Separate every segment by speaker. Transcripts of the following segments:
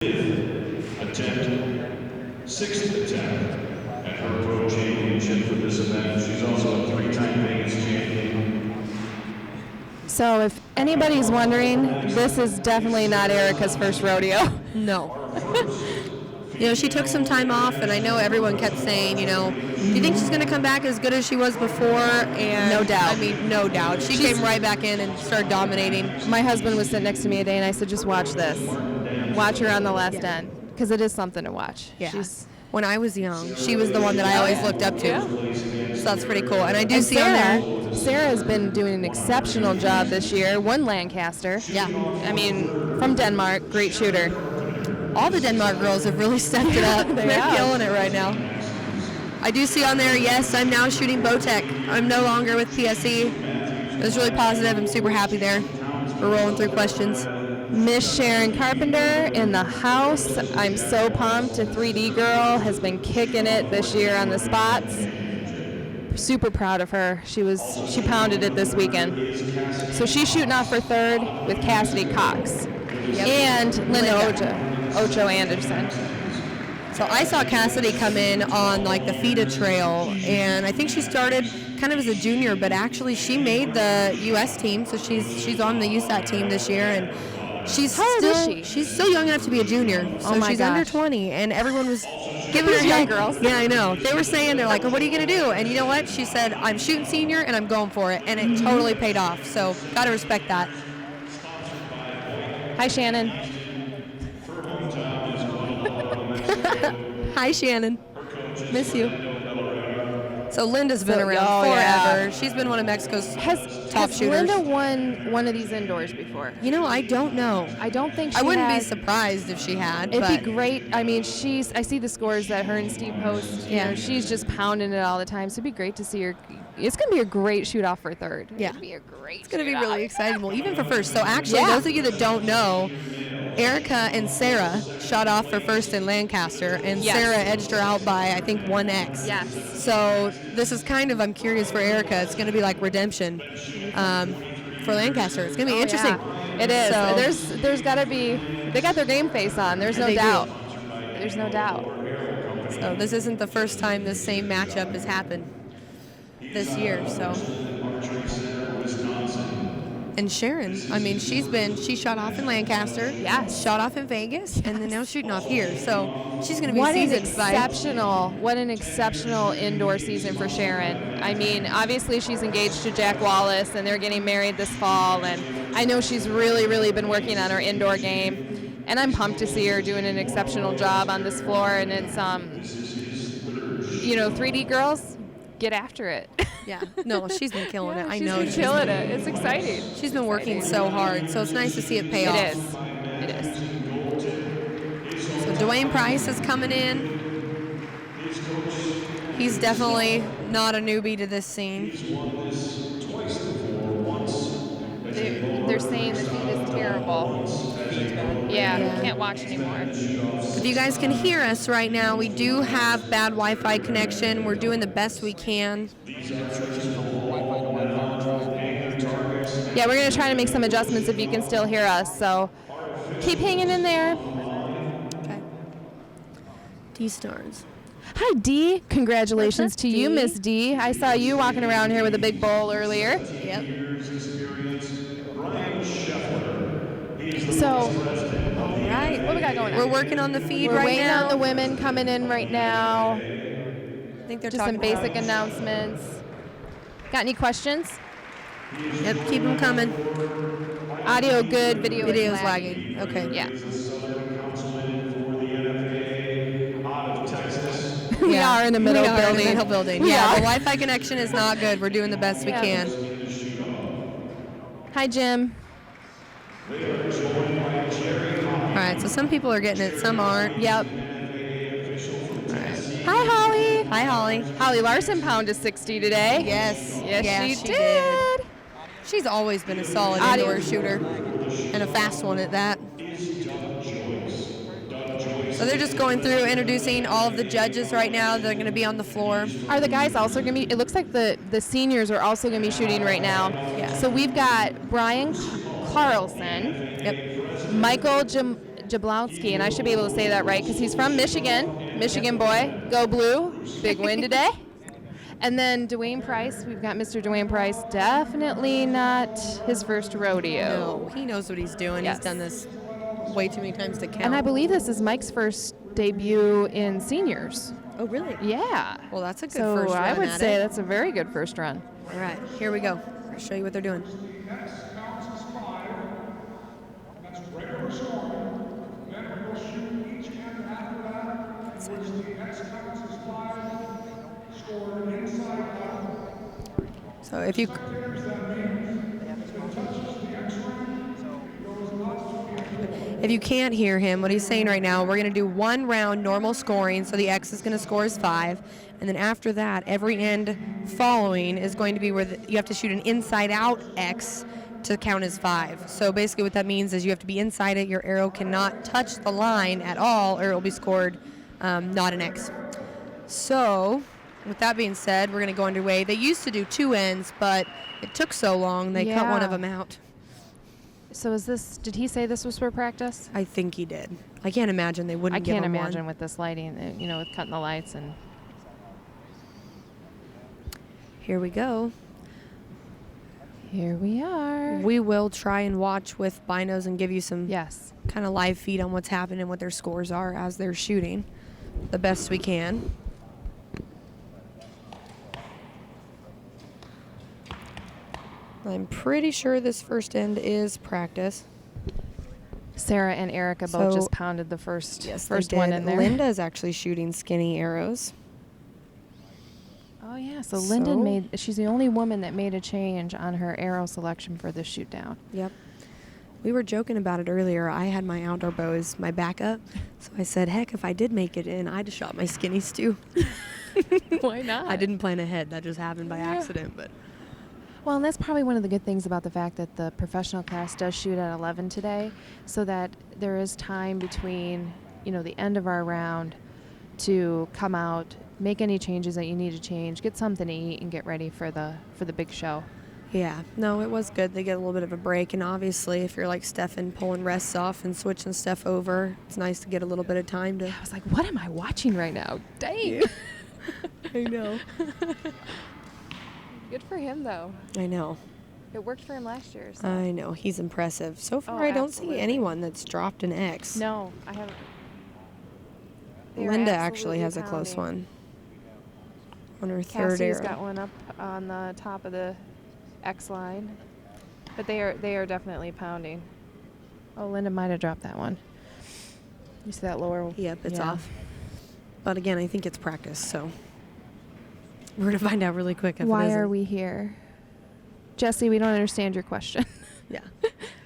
Speaker 1: attempt, sixth attempt at her pro championship for this event. She's also a three-time Vegas champion.
Speaker 2: So if anybody's wondering, this is definitely not Erica's first rodeo.
Speaker 3: No. She took some time off, and I know everyone kept saying, do you think she's going to come back as good as she was before? And
Speaker 2: no doubt.
Speaker 3: I mean, no doubt. She came right back in and started dominating.
Speaker 2: My husband was sitting next to me today, and I said, just watch this. Watch her on the last end, because it is something to watch.
Speaker 3: Yeah. When I was young, she was the one that I always looked up to.
Speaker 2: Yeah.
Speaker 3: So that's pretty cool. And I do see
Speaker 2: Sarah,
Speaker 3: on there.
Speaker 2: Sarah has been doing an exceptional job this year. Won Lancaster.
Speaker 3: Yeah.
Speaker 2: I mean, from Denmark, great shooter.
Speaker 3: All the Denmark girls have really stepped it up. They're killing it right now. I do see on there, yes, I'm now shooting Bowtech. I'm no longer with PSE. It was really positive. I'm super happy there. We're rolling through questions.
Speaker 2: Miss Sharon Carpenter in the house. I'm so pumped. A 3D girl has been kicking it this year on the spots. Super proud of her. She pounded it this weekend. So she's shooting off for third with Cassidy Cox and Linda Ocho Anderson.
Speaker 3: So I saw Cassidy come in on like the FIDA trail, and I think she started kind of as a junior, but actually she made the U.S. team, so she's on the USAT team this year, and she's still young enough to be a junior. So she's under 20, and everyone was giving her
Speaker 2: young girls.
Speaker 3: Yeah, I know. They were saying, they're like, oh, what are you going to do? And you know what? She said, I'm shooting senior, and I'm going for it, and it totally paid off. So got to respect that.
Speaker 2: Hi, Shannon.
Speaker 3: Hi, Shannon. Miss you. So Linda's been around forever.
Speaker 2: Yeah.
Speaker 3: She's been one of Mexico's top shooters.
Speaker 2: Has Linda won one of these indoors before?
Speaker 3: I don't know.
Speaker 2: I don't think she
Speaker 3: I wouldn't
Speaker 2: has.
Speaker 3: be surprised if she had.
Speaker 2: It'd be great. I mean, I see the scores that her and Steve post. She's just pounding it all the time. So it'd be great to see her. It's going to be a great shoot-off for third.
Speaker 3: Yeah.
Speaker 2: It'd be a great
Speaker 3: It's going to be really exciting. Well, even for first. So actually, those of you that don't know, Erica and Sarah shot off for first in Lancaster, and Sarah edged her out by, I think, 1x.
Speaker 2: Yes.
Speaker 3: So this is kind of, I'm curious for Erica, it's going to be like redemption for Lancaster. It's going to be interesting.
Speaker 2: Yeah. It is. So, there's got to be, they got their game face on. There's no doubt. There's no doubt.
Speaker 3: So this isn't the first time this same matchup has happened this year, so. And Sharon, I mean, she shot off in Lancaster, shot off in Vegas, and then now shooting off here. So she's going to be
Speaker 2: What an exceptional indoor season for Sharon. I mean, obviously she's engaged to Jack Wallace, and they're getting married this fall. And I know she's really, really been working on her indoor game. And I'm pumped to see her doing an exceptional job on this floor. And it's, 3D girls, get after it.
Speaker 3: Yeah, no, she's been killing it. I know
Speaker 2: she's been killing it. It's exciting.
Speaker 3: She's been working so hard, so it's nice to see it pay off.
Speaker 2: It is.
Speaker 3: So Dwayne Price is coming in. He's definitely not a newbie to this scene.
Speaker 2: They're saying the feed is terrible. Yeah, can't watch anymore.
Speaker 3: If you guys can hear us right now, we do have bad Wi-Fi connection. We're doing the best we can.
Speaker 2: Yeah, we're going to try to make some adjustments if you can still hear us. So keep hanging in there.
Speaker 3: Okay. D-Stars.
Speaker 2: Hi, Dee. Congratulations to you, Miss D. I saw you walking around here with a big bowl earlier.
Speaker 3: Yep.
Speaker 2: So, all right, what we got going on?
Speaker 3: We're working on the feed right now.
Speaker 2: We're waiting on the women coming in right now.
Speaker 3: I think they're
Speaker 2: just
Speaker 3: talking
Speaker 2: some basic announcements. Got any questions?
Speaker 3: Yep, keep them coming.
Speaker 2: Audio good, video
Speaker 3: is lagging. Okay.
Speaker 2: Yeah. We are in the middle building.
Speaker 3: Yeah, the Wi-Fi connection is not good. We're doing the best we can.
Speaker 2: Hi, Jim.
Speaker 3: All right, so some people are getting it, some aren't.
Speaker 2: Yep.
Speaker 3: All right.
Speaker 2: Hi, Holly.
Speaker 3: Hi, Holly.
Speaker 2: Holly Larson pounded 60 today.
Speaker 3: Yes.
Speaker 2: Yes, she did.
Speaker 3: She's always been a solid indoor shooter and a fast one at that. So they're just going through introducing all of the judges right now. They're going to be on the floor.
Speaker 2: Are the guys also going to be, it looks like the seniors are also going to be shooting right now.
Speaker 3: Yeah.
Speaker 2: So we've got Brian Carlson.
Speaker 3: Yep.
Speaker 2: Michael Jablonski, and I should be able to say that right because he's from Michigan. Michigan boy. Go Blue. Big win today. And then Dwayne Price. We've got Mr. Dwayne Price. Definitely not his first rodeo.
Speaker 3: No, he knows what he's doing.
Speaker 2: Yes.
Speaker 3: He's done this way too many times to count.
Speaker 2: And I believe this is Mike's first debut in seniors.
Speaker 3: Oh, really?
Speaker 2: Yeah.
Speaker 3: Well, that's a good
Speaker 2: So
Speaker 3: first run
Speaker 2: I would
Speaker 3: at
Speaker 2: say
Speaker 3: it.
Speaker 2: that's a very good first run.
Speaker 3: All right, here we go. I'll show you what they're doing. So if you can't hear him, what he's saying right now, we're going to do one round normal scoring, so the X is going to score as 5, and then after that, every end following is going to be where you have to shoot an inside-out X to count as 5. So basically what that means is you have to be inside it, your arrow cannot touch the line at all, or it will be scored not an X. So with that being said, we're going to go underway. They used to do 2 ends, but it took so long, they cut one of them out.
Speaker 2: So did he say this was for practice?
Speaker 3: I think he did. I can't imagine they wouldn't give him one.
Speaker 2: I can't imagine with this lighting, with cutting the lights and...
Speaker 3: Here we go.
Speaker 2: Here we are.
Speaker 3: We will try and watch with binos and give you some
Speaker 2: Yes.
Speaker 3: kind of live feed on what's happening, what their scores are as they're shooting the best we can. I'm pretty sure this first end is practice.
Speaker 2: Sarah and Erica both just pounded the first one in there.
Speaker 3: Linda is actually shooting skinny arrows.
Speaker 2: Oh, yeah. So Lyndon she's the only woman that made a change on her arrow selection for this shoot down.
Speaker 3: Yep. We were joking about it earlier. I had my outdoor bow as my backup. So I said, heck, if I did make it in, I'd have shot my skinnies too.
Speaker 2: Why not?
Speaker 3: I didn't plan ahead. That just happened by accident. But
Speaker 2: well, and that's probably one of the good things about the fact that the professional class does shoot at 11 today, so that there is time between, the end of our round to come out, make any changes that you need to change, get something to eat, and get ready for the big show.
Speaker 3: yeah, no, it was good. They get a little bit of a break, and obviously if you're like Stefan pulling rests off and switching stuff over, it's nice to get a little bit of time to...
Speaker 2: I was like, what am I watching right now? Dang.
Speaker 3: I know.
Speaker 2: Good for him, though.
Speaker 3: I know.
Speaker 2: It worked for him last year. So.
Speaker 3: I know. He's impressive. So far, I don't see anyone that's dropped an X.
Speaker 2: No, I haven't.
Speaker 3: Linda actually has a close one on her third arrow.
Speaker 2: Cassie's got one up on the top of the X line. But they are definitely pounding. Oh, Linda might have dropped that one. You see that lower?
Speaker 3: Yep, it's off. But again, I think it's practice, so we're going to find out really quick if it
Speaker 2: Why
Speaker 3: isn't.
Speaker 2: are we here? Jesse, we don't understand your question.
Speaker 3: Yeah.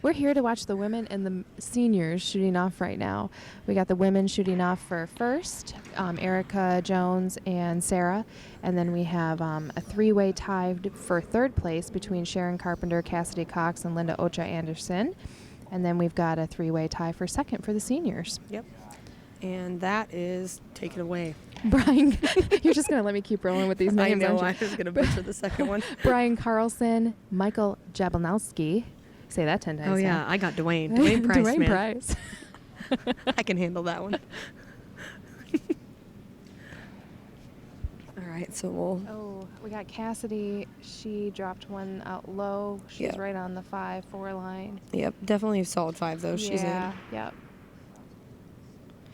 Speaker 2: We're here to watch the women and the seniors shooting off right now. We got the women shooting off for first, Erica Jones and Sarah. And then we have a 3-way tie for third place between Sharon Carpenter, Cassidy Cox, and Linda Ocha Anderson. And then we've got a 3-way tie for second for the seniors.
Speaker 3: Yep. And that is take it away.
Speaker 2: Brian, you're just going to let me keep rolling with these names,
Speaker 3: I know,
Speaker 2: aren't you?
Speaker 3: I was going to butcher the second one.
Speaker 2: Brian Carlson, Michael Jablonowski. Say that 10 times.
Speaker 3: Oh, yeah, I got Dwayne. Dwayne Price,
Speaker 2: Dwayne
Speaker 3: man.
Speaker 2: Price.
Speaker 3: I can handle that one. All right, so we'll...
Speaker 2: Oh, we got Cassidy. She dropped one out low. She's right on the 5-4 line.
Speaker 3: Yep, definitely a solid 5, though. She's in.
Speaker 2: Yep.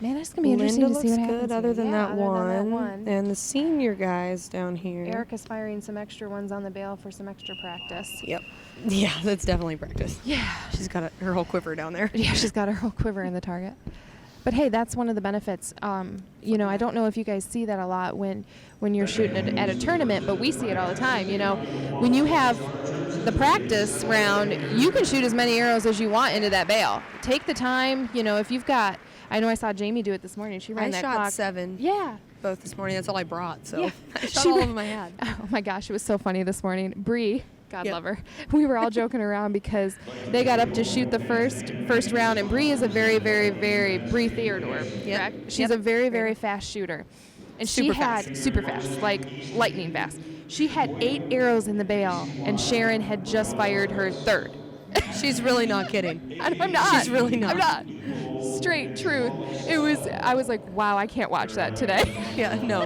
Speaker 2: Man, it's going to be interesting
Speaker 3: Linda
Speaker 2: to see what
Speaker 3: looks
Speaker 2: happens.
Speaker 3: good other than that one.
Speaker 2: one.
Speaker 3: And the senior guys down here.
Speaker 2: Erica's firing some extra ones on the bail for some extra practice.
Speaker 3: Yep. Yeah, that's definitely practice.
Speaker 2: Yeah.
Speaker 3: She's got her whole quiver down there.
Speaker 2: Yeah, she's got her whole quiver in the target. But hey, that's one of the benefits. I don't know if you guys see that a lot when you're shooting at a tournament, but we see it all the time. When you have the practice round, you can shoot as many arrows as you want into that bail. Take the time. If you've got, I know I saw Jamie do it this morning. She ran that clock.
Speaker 3: I shot 7.
Speaker 2: Yeah.
Speaker 3: Both this morning. That's all I brought. So
Speaker 2: yeah.
Speaker 3: I shot all of them I had.
Speaker 2: Oh my gosh, it was so funny this morning. Bree. God love her. We were all joking around because they got up to shoot the first round, and Bree is a very, very, very Bree Theodore. Correct? She's a very, very fast shooter, and she had super fast, like lightning fast. She had 8 arrows in the bail, and Sharon had just fired her third.
Speaker 3: She's really not kidding.
Speaker 2: I'm not.
Speaker 3: She's really not.
Speaker 2: I'm not. straight truth. I was like, wow, I can't watch that today.
Speaker 3: Yeah, no.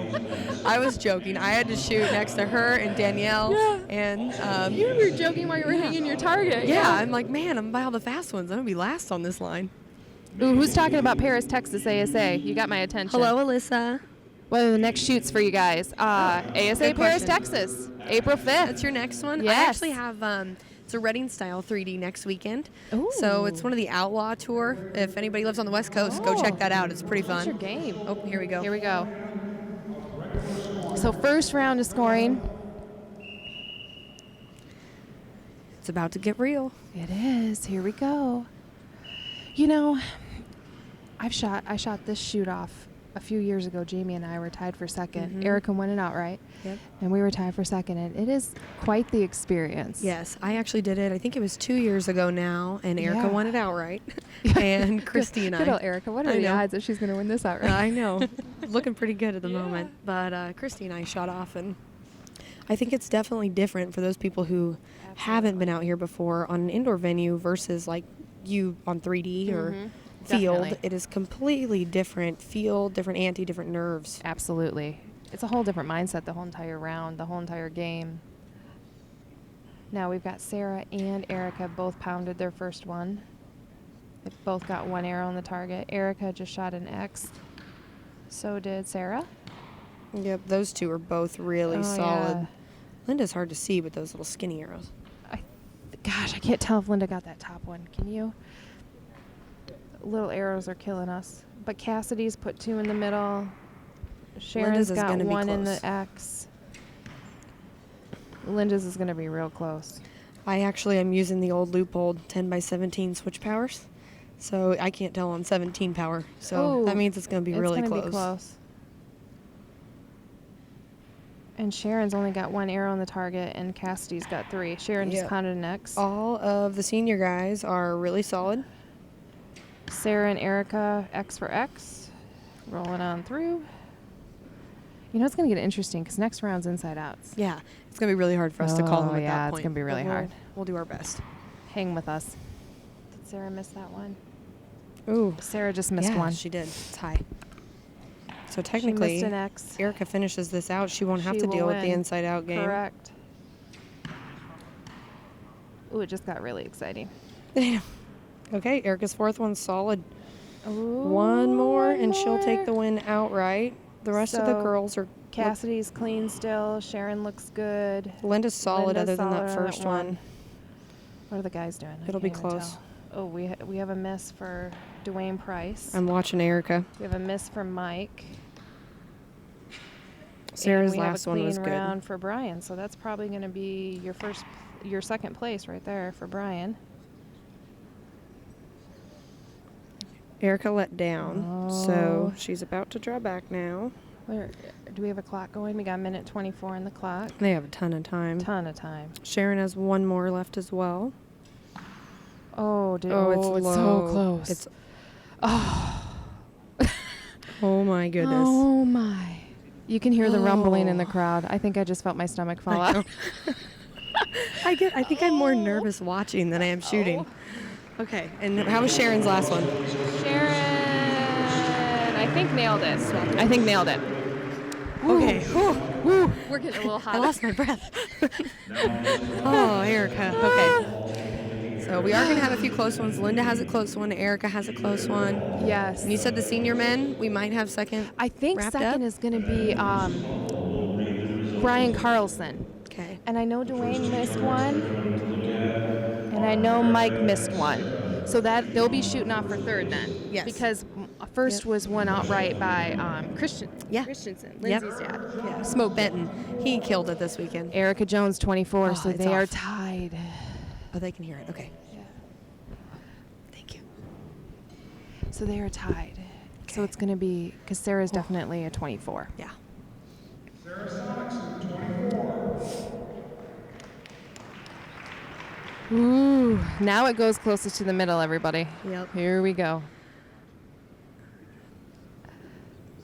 Speaker 3: I was joking. I had to shoot next to her and Danielle.
Speaker 2: Yeah.
Speaker 3: And
Speaker 2: You were joking while you were hitting your target.
Speaker 3: yeah, I'm like, man, I'm by all the fast ones. I'm going to be last on this line.
Speaker 2: Ooh, who's talking about Paris, Texas ASA? You got my attention.
Speaker 3: Hello, Alyssa.
Speaker 2: What are the next shoots for you guys? ASA
Speaker 3: Good
Speaker 2: Paris,
Speaker 3: question.
Speaker 2: Texas, April 5th.
Speaker 3: That's your next one?
Speaker 2: Yes.
Speaker 3: I actually have, it's a Reading style 3D next weekend.
Speaker 2: Ooh.
Speaker 3: So it's one of the Outlaw Tour. If anybody lives on the West Coast, go check that out. It's pretty fun.
Speaker 2: What's your game?
Speaker 3: Oh, here we go.
Speaker 2: Here we go. So first round of scoring.
Speaker 3: It's about to get real.
Speaker 2: It is. Here we go. You know, I shot this shoot off a few years ago. Jamie and I were tied for second.
Speaker 3: Mhm.
Speaker 2: Erica won it outright.
Speaker 3: Yep.
Speaker 2: And we were tied for second. And it is quite the experience.
Speaker 3: Yes, I actually did it. I think it was 2 years ago now, and Erica
Speaker 2: Yeah.
Speaker 3: won it outright. And Christy and
Speaker 2: Good
Speaker 3: I.
Speaker 2: old Erica. What are
Speaker 3: I
Speaker 2: the
Speaker 3: know.
Speaker 2: odds that she's going to win this outright?
Speaker 3: I know. Looking pretty good at the moment. But Christy and I shot off, and I think it's definitely different for those people who haven't been out here before on an indoor venue versus like you on 3D or field.
Speaker 2: Definitely.
Speaker 3: It is completely different field, different ante, different nerves.
Speaker 2: Absolutely. It's a whole different mindset the whole entire round, the whole entire game. Now we've got Sarah and Erica both pounded their first one. They both got one arrow on the target. Erica just shot an X. So did Sarah.
Speaker 3: Yep, those two are both really
Speaker 2: Oh,
Speaker 3: solid.
Speaker 2: yeah.
Speaker 3: Linda's hard to see with those little skinny arrows.
Speaker 2: Gosh, I can't tell if Linda got that top one. Can you? Little arrows are killing us. But Cassidy's put two in the middle. Sharon's
Speaker 3: Linda's is
Speaker 2: got
Speaker 3: gonna be
Speaker 2: one in
Speaker 3: close.
Speaker 2: the X. Linda's is going to be real close.
Speaker 3: I actually am using the old loophole 10x17 switch powers. So I can't tell on 17 power. So
Speaker 2: Ooh,
Speaker 3: that means it's going to be really
Speaker 2: it's gonna
Speaker 3: close.
Speaker 2: Be close. And Sharon's only got one arrow on the target, and Cassidy's got three. Sharon just
Speaker 3: Yeah.
Speaker 2: pounded an X.
Speaker 3: All of the senior guys are really solid.
Speaker 2: Sarah and Erica, X for X. Rolling on through. You know, it's going to get interesting because next round's inside outs.
Speaker 3: Yeah, it's going to be really hard for us to call them at
Speaker 2: yeah,
Speaker 3: that
Speaker 2: it's
Speaker 3: point.
Speaker 2: gonna be really
Speaker 3: But
Speaker 2: hard.
Speaker 3: We'll do our best.
Speaker 2: Hang with us. Did Sarah miss that one?
Speaker 3: Ooh,
Speaker 2: Sarah just missed
Speaker 3: yeah,
Speaker 2: one.
Speaker 3: she did. It's high. So
Speaker 2: She
Speaker 3: technically,
Speaker 2: missed an X.
Speaker 3: Erica finishes this out. She won't have
Speaker 2: She
Speaker 3: to
Speaker 2: will
Speaker 3: deal with the
Speaker 2: win.
Speaker 3: inside out game.
Speaker 2: Correct. Ooh, it just got really exciting.
Speaker 3: Okay, Erica's fourth one's solid.
Speaker 2: Ooh,
Speaker 3: One more,
Speaker 2: one
Speaker 3: and she'll take
Speaker 2: more.
Speaker 3: the win outright. The rest of the
Speaker 2: So,
Speaker 3: girls are.
Speaker 2: Cassidy's clean still. Sharon looks good.
Speaker 3: Linda's solid
Speaker 2: Linda's
Speaker 3: other than
Speaker 2: solid
Speaker 3: that
Speaker 2: on
Speaker 3: first
Speaker 2: that
Speaker 3: one.
Speaker 2: What are the guys doing? I
Speaker 3: It'll be
Speaker 2: can't even
Speaker 3: close.
Speaker 2: tell. Oh, we have a miss for Dwayne Price.
Speaker 3: I'm watching Erica.
Speaker 2: We have a miss for Mike.
Speaker 3: Sarah's
Speaker 2: and we
Speaker 3: last
Speaker 2: have a
Speaker 3: one was
Speaker 2: clean
Speaker 3: good.
Speaker 2: round for Brian, so that's probably going to be your second place right there for Brian.
Speaker 3: Erica let down, so
Speaker 2: Oh.
Speaker 3: she's about to draw back now.
Speaker 2: Where do we have a clock going? We got minute 24 in the clock.
Speaker 3: They have a ton of time.
Speaker 2: Ton of time.
Speaker 3: Sharon has one more left as well.
Speaker 2: Oh, dude.
Speaker 3: Oh, it's
Speaker 2: so
Speaker 3: low.
Speaker 2: close.
Speaker 3: It's
Speaker 2: oh.
Speaker 3: oh my goodness.
Speaker 2: Oh my. You can hear the rumbling in the crowd. I think I just felt my stomach fall
Speaker 3: I know.
Speaker 2: out.
Speaker 3: I think I'm more nervous watching than I am shooting. Okay, and how was Sharon's last one?
Speaker 2: Sharon, I think nailed it. I think nailed it.
Speaker 3: Okay. Whew.
Speaker 2: Woo. We're getting a little hot.
Speaker 3: I lost my breath. Oh, Erica. Okay. So we are going to have a few close ones. Linda has a close one. Erica has a close one.
Speaker 2: Yes.
Speaker 3: And you said the senior men, we might have second.
Speaker 2: I think
Speaker 3: wrapped
Speaker 2: second
Speaker 3: up?
Speaker 2: is going to be Brian Carlson.
Speaker 3: Okay.
Speaker 2: And I know Dwayne missed one. And I know Mike missed one. So that they'll be shooting off for third then.
Speaker 3: Yes.
Speaker 2: Because first was one outright by Christensen.
Speaker 3: Yep.
Speaker 2: Lindsay's dad.
Speaker 3: Yeah. Smoke Benton. He killed it this weekend.
Speaker 2: Erica Jones, 24.
Speaker 3: Oh,
Speaker 2: so
Speaker 3: it's
Speaker 2: they are
Speaker 3: off.
Speaker 2: tied.
Speaker 3: Oh, they can hear it. Okay.
Speaker 2: Yeah.
Speaker 3: Thank you.
Speaker 2: So they are tied. So it's going to be, because Sarah's definitely a 24.
Speaker 3: Yeah.
Speaker 2: Ooh, now it goes closest to the middle, everybody.
Speaker 3: Yep.
Speaker 2: Here we go.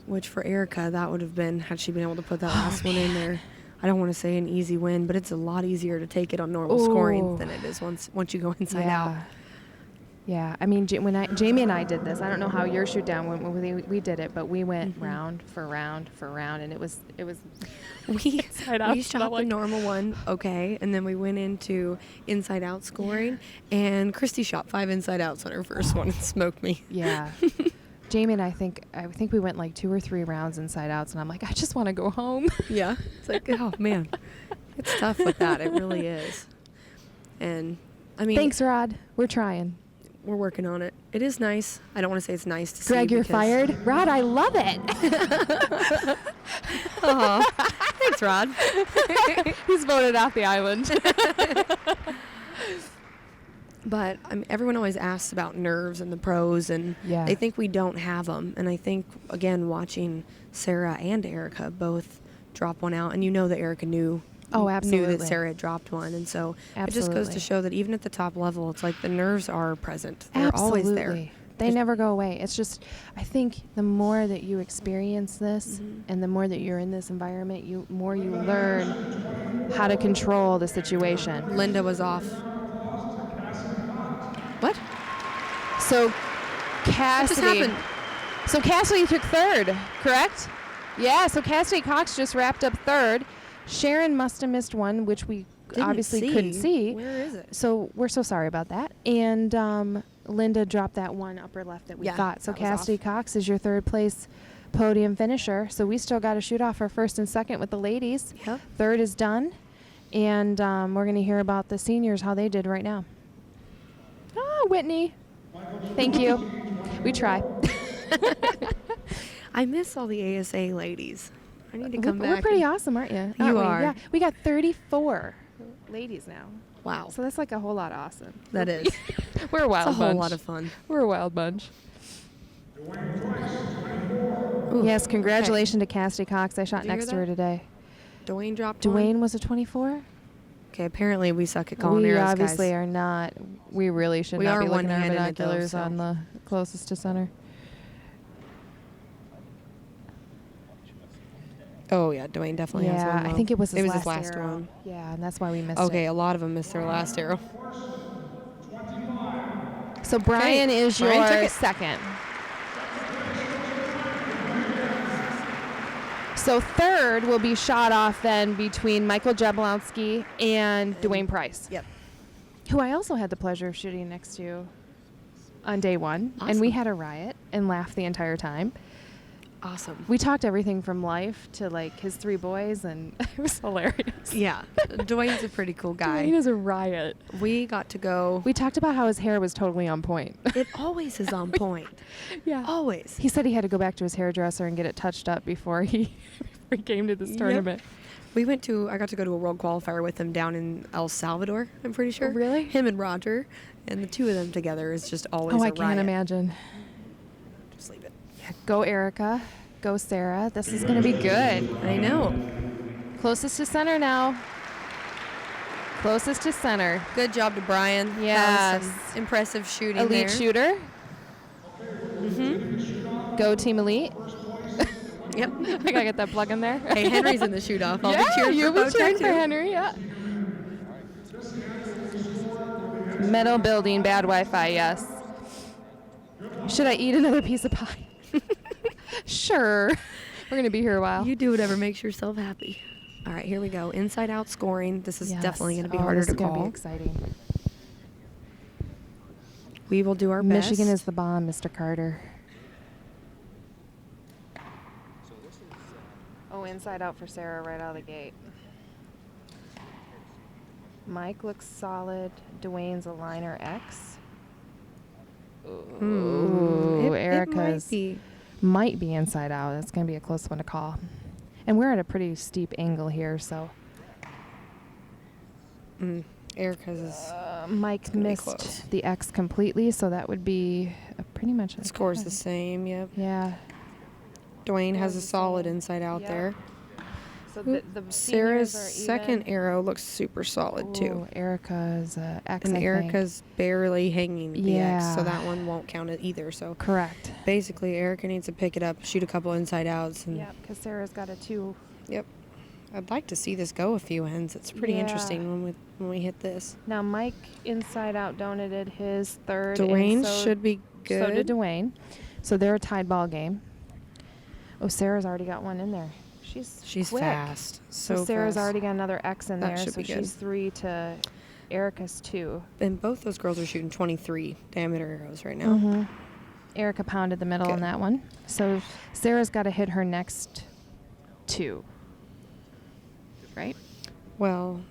Speaker 3: Which for Erica, that would have been, had she been able to put that last one in there. I don't want to say an easy win, but it's a lot easier to take it on normal scoring
Speaker 2: Ooh.
Speaker 3: than it is once you go inside
Speaker 2: yeah.
Speaker 3: out.
Speaker 2: Yeah, I mean, Jamie and I did this. I don't know how your shoot down went when we did it, but we went round for round for round, and it was
Speaker 3: We
Speaker 2: out,
Speaker 3: shot the normal one, okay, and then we went into inside out scoring, and Christy shot 5 inside outs on her first one and smoked me.
Speaker 2: Yeah. Jamie and I think we went like 2 or 3 rounds inside outs, and I'm like, I just want to go home.
Speaker 3: Yeah, it's like, oh man, it's tough with that. It really is. And I mean,
Speaker 2: Thanks, Rod. We're trying.
Speaker 3: we're working on it. It is nice. I don't want to say it's nice to see.
Speaker 2: Greg, you're
Speaker 3: because-
Speaker 2: fired. Rod, I love it.
Speaker 3: Thanks, Rod.
Speaker 2: He's voted off the island.
Speaker 3: But everyone always asks about nerves and the pros, and
Speaker 2: Yeah.
Speaker 3: they think we don't have them. And I think, again, watching Sarah and Erica both drop one out, and you know that Erica knew that
Speaker 2: absolutely.
Speaker 3: Sarah had dropped one. And so it just goes
Speaker 2: Absolutely.
Speaker 3: to show that even at the top level, it's like the nerves are present. They're always there.
Speaker 2: They
Speaker 3: Just-
Speaker 2: never go away. It's just, I think the more that you experience this
Speaker 3: Mm-hmm.
Speaker 2: and the more that you're in this environment, you learn how to control the situation.
Speaker 3: Linda was off. What?
Speaker 2: So
Speaker 3: What just
Speaker 2: Cassidy.
Speaker 3: happened?
Speaker 2: So Cassidy took third, correct? Yeah, so Cassidy Cox just wrapped up third. Sharon must have missed one, which we obviously couldn't see.
Speaker 3: Where is it?
Speaker 2: So we're so sorry about that. And Linda dropped that one upper left that we
Speaker 3: Yeah,
Speaker 2: thought. So
Speaker 3: that was
Speaker 2: Cassidy
Speaker 3: off.
Speaker 2: Cox is your third place podium finisher. So we still got to shoot off our first and second with the ladies.
Speaker 3: Yep.
Speaker 2: Third is done. And we're going to hear about the seniors, how they did right now. Oh, Whitney. Thank you. We try.
Speaker 3: I miss all the ASA ladies. I need to come back.
Speaker 2: We're pretty
Speaker 3: and-
Speaker 2: awesome, aren't you?
Speaker 3: You are.
Speaker 2: Yeah. We got 34 ladies now.
Speaker 3: Wow.
Speaker 2: So that's like a whole lot of awesome.
Speaker 3: That is.
Speaker 2: We're a wild
Speaker 3: It's a whole
Speaker 2: bunch.
Speaker 3: lot of fun.
Speaker 2: We're a wild bunch.
Speaker 3: Ooh.
Speaker 2: Yes, congratulations to Cassidy Cox. I shot
Speaker 3: Did you
Speaker 2: next to
Speaker 3: hear
Speaker 2: her today.
Speaker 3: Dwayne dropped one.
Speaker 2: Dwayne was a 24.
Speaker 3: Okay, apparently we suck at calling
Speaker 2: We
Speaker 3: arrows,
Speaker 2: obviously
Speaker 3: guys.
Speaker 2: are not. We really should
Speaker 3: We
Speaker 2: not
Speaker 3: are
Speaker 2: be looking at our
Speaker 3: one-handed, though,
Speaker 2: binoculars
Speaker 3: so.
Speaker 2: on the closest to center.
Speaker 3: Oh yeah, Dwayne definitely has one.
Speaker 2: Yeah, I
Speaker 3: though.
Speaker 2: think it was his
Speaker 3: his
Speaker 2: last
Speaker 3: last
Speaker 2: arrow.
Speaker 3: one.
Speaker 2: Yeah, and that's why we missed
Speaker 3: Okay,
Speaker 2: it.
Speaker 3: a lot of them missed their last arrow.
Speaker 2: So Brian is
Speaker 3: Brian took
Speaker 2: your
Speaker 3: it.
Speaker 2: second. So third will be shot off then between Michael Jablonski and Dwayne Price,
Speaker 3: Yep.
Speaker 2: who I also had the pleasure of shooting next to on day one. And we
Speaker 3: Awesome.
Speaker 2: had a riot and laughed the entire time.
Speaker 3: Awesome.
Speaker 2: We talked everything from life to like his 3 boys, and it was hilarious.
Speaker 3: Yeah, Dwayne's a pretty cool guy.
Speaker 2: Dwayne is a riot.
Speaker 3: We got to go.
Speaker 2: We talked about how his hair was totally on point.
Speaker 3: It always is on point.
Speaker 2: Yeah.
Speaker 3: Always.
Speaker 2: He said he had to go back to his hairdresser and get it touched up before he came to this
Speaker 3: Yep.
Speaker 2: tournament.
Speaker 3: I got to go to a world qualifier with him down in El Salvador, I'm pretty sure.
Speaker 2: Oh, really?
Speaker 3: Him and Roger. And the two of them together is just always
Speaker 2: Oh,
Speaker 3: a
Speaker 2: I
Speaker 3: riot.
Speaker 2: can't imagine.
Speaker 3: Just leave it.
Speaker 2: Yeah, go Erica. Go Sarah. This is going to be good.
Speaker 3: I know.
Speaker 2: Closest to center now. Closest to center.
Speaker 3: Good job to Brian. That
Speaker 2: Yes.
Speaker 3: was some impressive shooting
Speaker 2: Elite
Speaker 3: there.
Speaker 2: shooter.
Speaker 3: Mm-hmm.
Speaker 2: Go Team Elite.
Speaker 3: Yep.
Speaker 2: I got to get that plug in there.
Speaker 3: Hey, Henry's in the shoot-off. I'll
Speaker 2: yeah,
Speaker 3: be cheering
Speaker 2: you'll
Speaker 3: for
Speaker 2: be cheering
Speaker 3: Bowjunky.
Speaker 2: for Henry, yeah. Metal building, bad Wi-Fi, yes. Should I eat another piece of pie? Sure. We're going to be here a while.
Speaker 3: You do whatever makes yourself happy. All right, here we go. Inside out scoring. This is
Speaker 2: Yes.
Speaker 3: definitely going to be
Speaker 2: Oh,
Speaker 3: harder
Speaker 2: this
Speaker 3: to
Speaker 2: is gonna
Speaker 3: call.
Speaker 2: be exciting.
Speaker 3: We will do our best.
Speaker 2: Michigan is the bomb, Mr. Carter. Oh, inside out for Sarah right out of the gate. Mike looks solid. Dwayne's a liner X. Ooh, Erica's might be inside out. That's going to be a close one to call. And we're at a pretty steep angle here, so
Speaker 3: Erica's is
Speaker 2: Mike
Speaker 3: gonna be
Speaker 2: missed
Speaker 3: close.
Speaker 2: the X completely, so that would be pretty much a
Speaker 3: scores
Speaker 2: tie.
Speaker 3: the same. Yep.
Speaker 2: Yeah.
Speaker 3: Dwayne has a solid inside out
Speaker 2: Yep.
Speaker 3: there.
Speaker 2: So
Speaker 3: Sarah's second arrow looks super solid too.
Speaker 2: Erica's X,
Speaker 3: And
Speaker 2: I think.
Speaker 3: Erica's barely hanging the X, so
Speaker 2: Yeah.
Speaker 3: that one won't count it either. So
Speaker 2: Correct.
Speaker 3: basically, Erica needs to pick it up, shoot a couple inside outs, and
Speaker 2: Yep, because Sarah's got a 2.
Speaker 3: yep. I'd like to see this go a few ends. It's pretty
Speaker 2: Yeah.
Speaker 3: interesting when we hit this.
Speaker 2: Now Mike inside out donated his third. and
Speaker 3: Dwayne
Speaker 2: so-
Speaker 3: should be good.
Speaker 2: So did Dwayne. So they're a tied ball game. Oh, Sarah's already got one in there. She's quick.
Speaker 3: fast.
Speaker 2: So Sarah's already got another X in
Speaker 3: That
Speaker 2: there.
Speaker 3: should
Speaker 2: So
Speaker 3: be good.
Speaker 2: she's 3 to Erica's 2.
Speaker 3: And both those girls are shooting 23 diameter arrows right now.
Speaker 2: Mm-hmm. Erica pounded the middle on
Speaker 3: Good.
Speaker 2: that one. So Sarah's got to hit her next 2. Right?
Speaker 3: Well,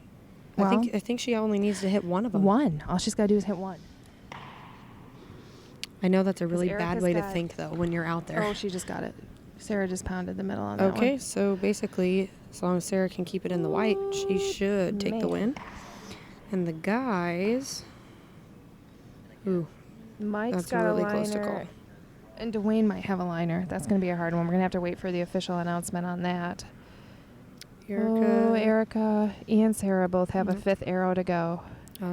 Speaker 2: Well-
Speaker 3: I think she only needs to hit one of them.
Speaker 2: 1. All she's got to do is hit 1.
Speaker 3: I know that's a really bad
Speaker 2: Erica's
Speaker 3: way to
Speaker 2: got-
Speaker 3: think though when you're out there.
Speaker 2: Oh, she just got it. Sarah just pounded the middle on that one.
Speaker 3: Okay, so basically, as long as Sarah can keep it in the white, she should take the
Speaker 2: man.
Speaker 3: win. And the guys, ooh,
Speaker 2: Mike's
Speaker 3: that's
Speaker 2: got
Speaker 3: really
Speaker 2: a liner.
Speaker 3: close to call.
Speaker 2: And Dwayne might have a liner. That's going to be a hard one. We're going to have to wait for the official announcement on that. Oh, Erica and Sarah both have a 5th arrow to go.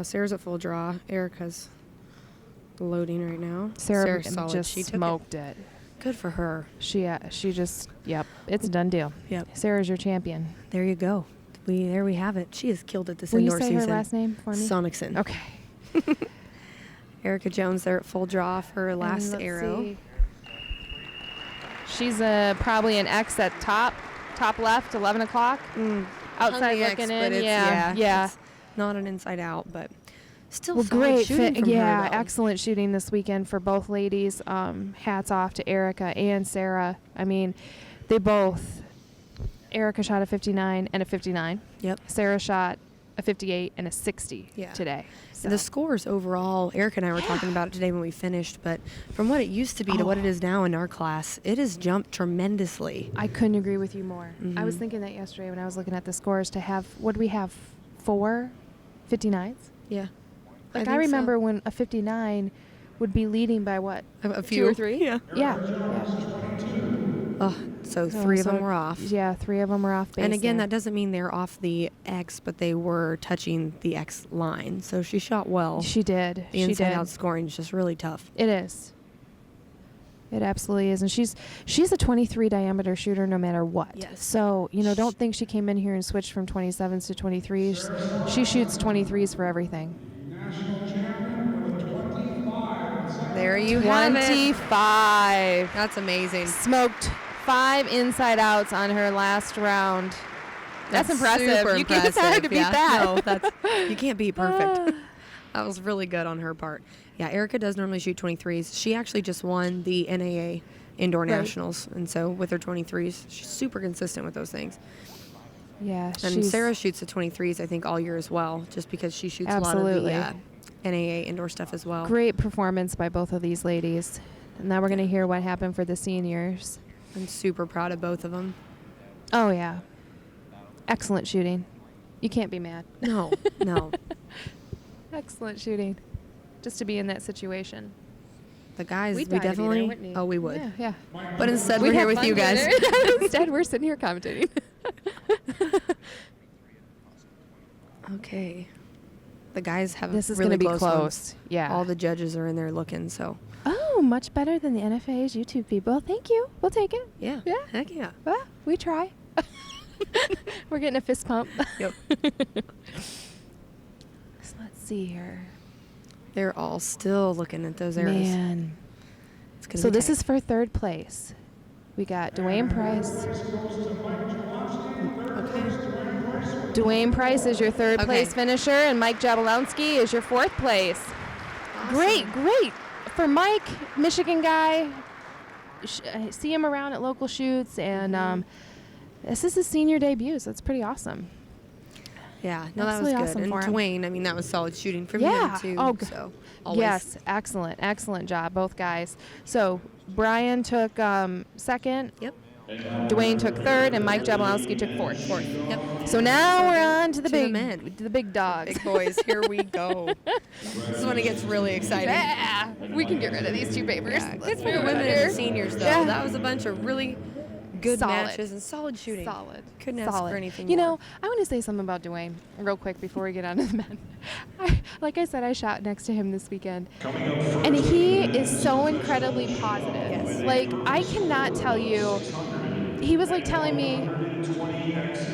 Speaker 3: Sarah's at full draw. Erica's loading right now.
Speaker 2: Sarah
Speaker 3: Sarah's solid.
Speaker 2: just
Speaker 3: She took
Speaker 2: smoked it.
Speaker 3: Good for her.
Speaker 2: She just, yep, it's a done deal.
Speaker 3: Yep.
Speaker 2: Sarah's your champion.
Speaker 3: There you go. There we have it. She has killed it this
Speaker 2: Will you
Speaker 3: indoor
Speaker 2: say
Speaker 3: season.
Speaker 2: her last name for me?
Speaker 3: Sonicson.
Speaker 2: Okay.
Speaker 3: Erica Jones there at full draw for her last
Speaker 2: And let's
Speaker 3: arrow.
Speaker 2: see. She's probably an X at top left, 11 o'clock. Outside
Speaker 3: On the X,
Speaker 2: looking
Speaker 3: but
Speaker 2: in.
Speaker 3: it's-
Speaker 2: Yeah.
Speaker 3: It's not an inside out, but still
Speaker 2: Well,
Speaker 3: solid
Speaker 2: great
Speaker 3: shooting from
Speaker 2: yeah,
Speaker 3: her, though.
Speaker 2: excellent shooting this weekend for both ladies. Hats off to Erica and Sarah. I mean, Erica shot a 59 and a 59.
Speaker 3: Yep.
Speaker 2: Sarah shot a 58 and a 60
Speaker 3: Yeah.
Speaker 2: today. So.
Speaker 3: And the scores overall, Erica and I were talking about it today when we finished, but from what it used to be to what it is now in our class, it has jumped tremendously.
Speaker 2: I couldn't agree with you more. I was thinking that yesterday when I was looking at the scores to have, what do we have, 4 59s?
Speaker 3: Yeah.
Speaker 2: Like
Speaker 3: think
Speaker 2: I
Speaker 3: so.
Speaker 2: remember when a 59 would be leading by what?
Speaker 3: A
Speaker 2: 2
Speaker 3: few
Speaker 2: or 3?
Speaker 3: Yeah.
Speaker 2: Yeah.
Speaker 3: Oh, so 3 of them were off.
Speaker 2: Yeah, 3 of them were off base.
Speaker 3: And again,
Speaker 2: there.
Speaker 3: that doesn't mean they're off the X, but they were touching the X line. So she shot well.
Speaker 2: She did.
Speaker 3: The
Speaker 2: She
Speaker 3: inside
Speaker 2: did.
Speaker 3: out scoring is just really tough.
Speaker 2: It is. It absolutely is. And she's a 23 diameter shooter no matter what.
Speaker 3: Yes.
Speaker 2: So, don't think she came in here and switched from 27s to 23s. She shoots 23s for everything.
Speaker 3: There you have it.
Speaker 2: 25.
Speaker 3: That's amazing.
Speaker 2: Smoked 5 inside outs on her last round. That's impressive.
Speaker 3: Super
Speaker 2: You can't
Speaker 3: impressive.
Speaker 2: to beat
Speaker 3: Yeah.
Speaker 2: that.
Speaker 3: No, you can't beat perfect. That was really good on her part. Yeah, Erica does normally shoot 23s. She actually just won the NAA Indoor
Speaker 2: Right.
Speaker 3: Nationals, and so with her 23s, she's super consistent with those things.
Speaker 2: Yeah,
Speaker 3: And Sarah shoots the 23s, I think, all year as well, just because she shoots a lot of
Speaker 2: Absolutely.
Speaker 3: the NAA indoor stuff as well.
Speaker 2: great performance by both of these ladies. And now we're going to hear what happened for the seniors.
Speaker 3: I'm super proud of both of them.
Speaker 2: Oh, yeah. Excellent shooting. You can't be mad.
Speaker 3: No, no.
Speaker 2: Excellent shooting. Just to be in that situation.
Speaker 3: The guys,
Speaker 2: We'd
Speaker 3: we
Speaker 2: die to be there,
Speaker 3: definitely.
Speaker 2: wouldn't we?
Speaker 3: Oh, we would.
Speaker 2: Yeah.
Speaker 3: But instead,
Speaker 2: We'd
Speaker 3: we're here
Speaker 2: have
Speaker 3: with
Speaker 2: fun
Speaker 3: you guys.
Speaker 2: it. Instead, we're sitting here commentating.
Speaker 3: Okay. The guys have
Speaker 2: This is
Speaker 3: really
Speaker 2: going to be
Speaker 3: close ones.
Speaker 2: close. Yeah.
Speaker 3: All the judges are in there looking, so
Speaker 2: Oh, much better than the NFAA's YouTube people. Thank you. We'll take it.
Speaker 3: yeah.
Speaker 2: Yeah.
Speaker 3: Heck yeah.
Speaker 2: Well, we try. We're getting a fist pump.
Speaker 3: Yep.
Speaker 2: So let's see here.
Speaker 3: They're all still looking at those arrows.
Speaker 2: Man.
Speaker 3: It's gonna
Speaker 2: So
Speaker 3: be
Speaker 2: this
Speaker 3: tight.
Speaker 2: is for 3rd place. We got Dwayne Price. Dwayne Price is your 3rd
Speaker 3: Okay.
Speaker 2: place finisher, and Mike Jablonski is your 4th place. Great. For Mike, Michigan guy. I see him around at local shoots, and this is his senior debut, so it's pretty awesome.
Speaker 3: Yeah, no, that was
Speaker 2: Absolutely
Speaker 3: good.
Speaker 2: awesome
Speaker 3: And
Speaker 2: for him.
Speaker 3: Dwayne, I mean, that was solid shooting from
Speaker 2: Yeah.
Speaker 3: him too.
Speaker 2: Oh,
Speaker 3: so always.
Speaker 2: Yes, excellent job, both guys. So Brian took 2nd.
Speaker 3: Yep.
Speaker 2: Dwayne took 3rd, and Mike Jablonski took 4th.
Speaker 3: Yep.
Speaker 2: So now we're on to the
Speaker 3: To the
Speaker 2: big
Speaker 3: men.
Speaker 2: to the big dogs.
Speaker 3: Big boys, here we go. This is when it gets really exciting.
Speaker 2: Yeah, we can get rid of these 2 papers.
Speaker 3: Yeah,
Speaker 2: Let's
Speaker 3: for the
Speaker 2: move
Speaker 3: women
Speaker 2: on
Speaker 3: and
Speaker 2: here.
Speaker 3: the seniors, though,
Speaker 2: Yeah.
Speaker 3: that was a bunch of really good
Speaker 2: Solid.
Speaker 3: matches and solid shooting.
Speaker 2: Solid.
Speaker 3: Couldn't ask
Speaker 2: Solid.
Speaker 3: for anything
Speaker 2: You
Speaker 3: more.
Speaker 2: know, I want to say something about Dwayne real quick before we get on to the men. Like I said, I shot next to him this weekend. And he is so incredibly positive.
Speaker 3: Yes.
Speaker 2: Like, I cannot tell you. He was like telling me,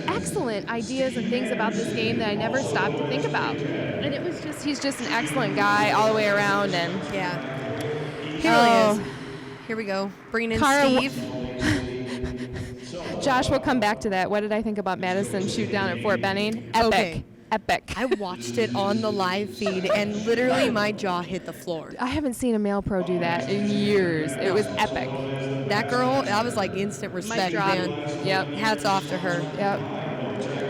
Speaker 2: excellent ideas and things about this game that I never stopped to think about. And it was just, he's just an excellent guy all the way around. And
Speaker 3: Yeah. He really is. Here we go. Bringing in
Speaker 2: Cara,
Speaker 3: Steve.
Speaker 2: Josh, we'll come back to that. What did I think about Madison shoot down at Fort Benning? Epic.
Speaker 3: Okay.
Speaker 2: Epic.
Speaker 3: I watched it on the live feed, and literally my jaw hit the floor.
Speaker 2: I haven't seen a male pro do that in years. It was epic.
Speaker 3: That girl, that was like instant respect,
Speaker 2: drop.
Speaker 3: man.
Speaker 2: Yep.
Speaker 3: Hats off to her.
Speaker 2: Yep.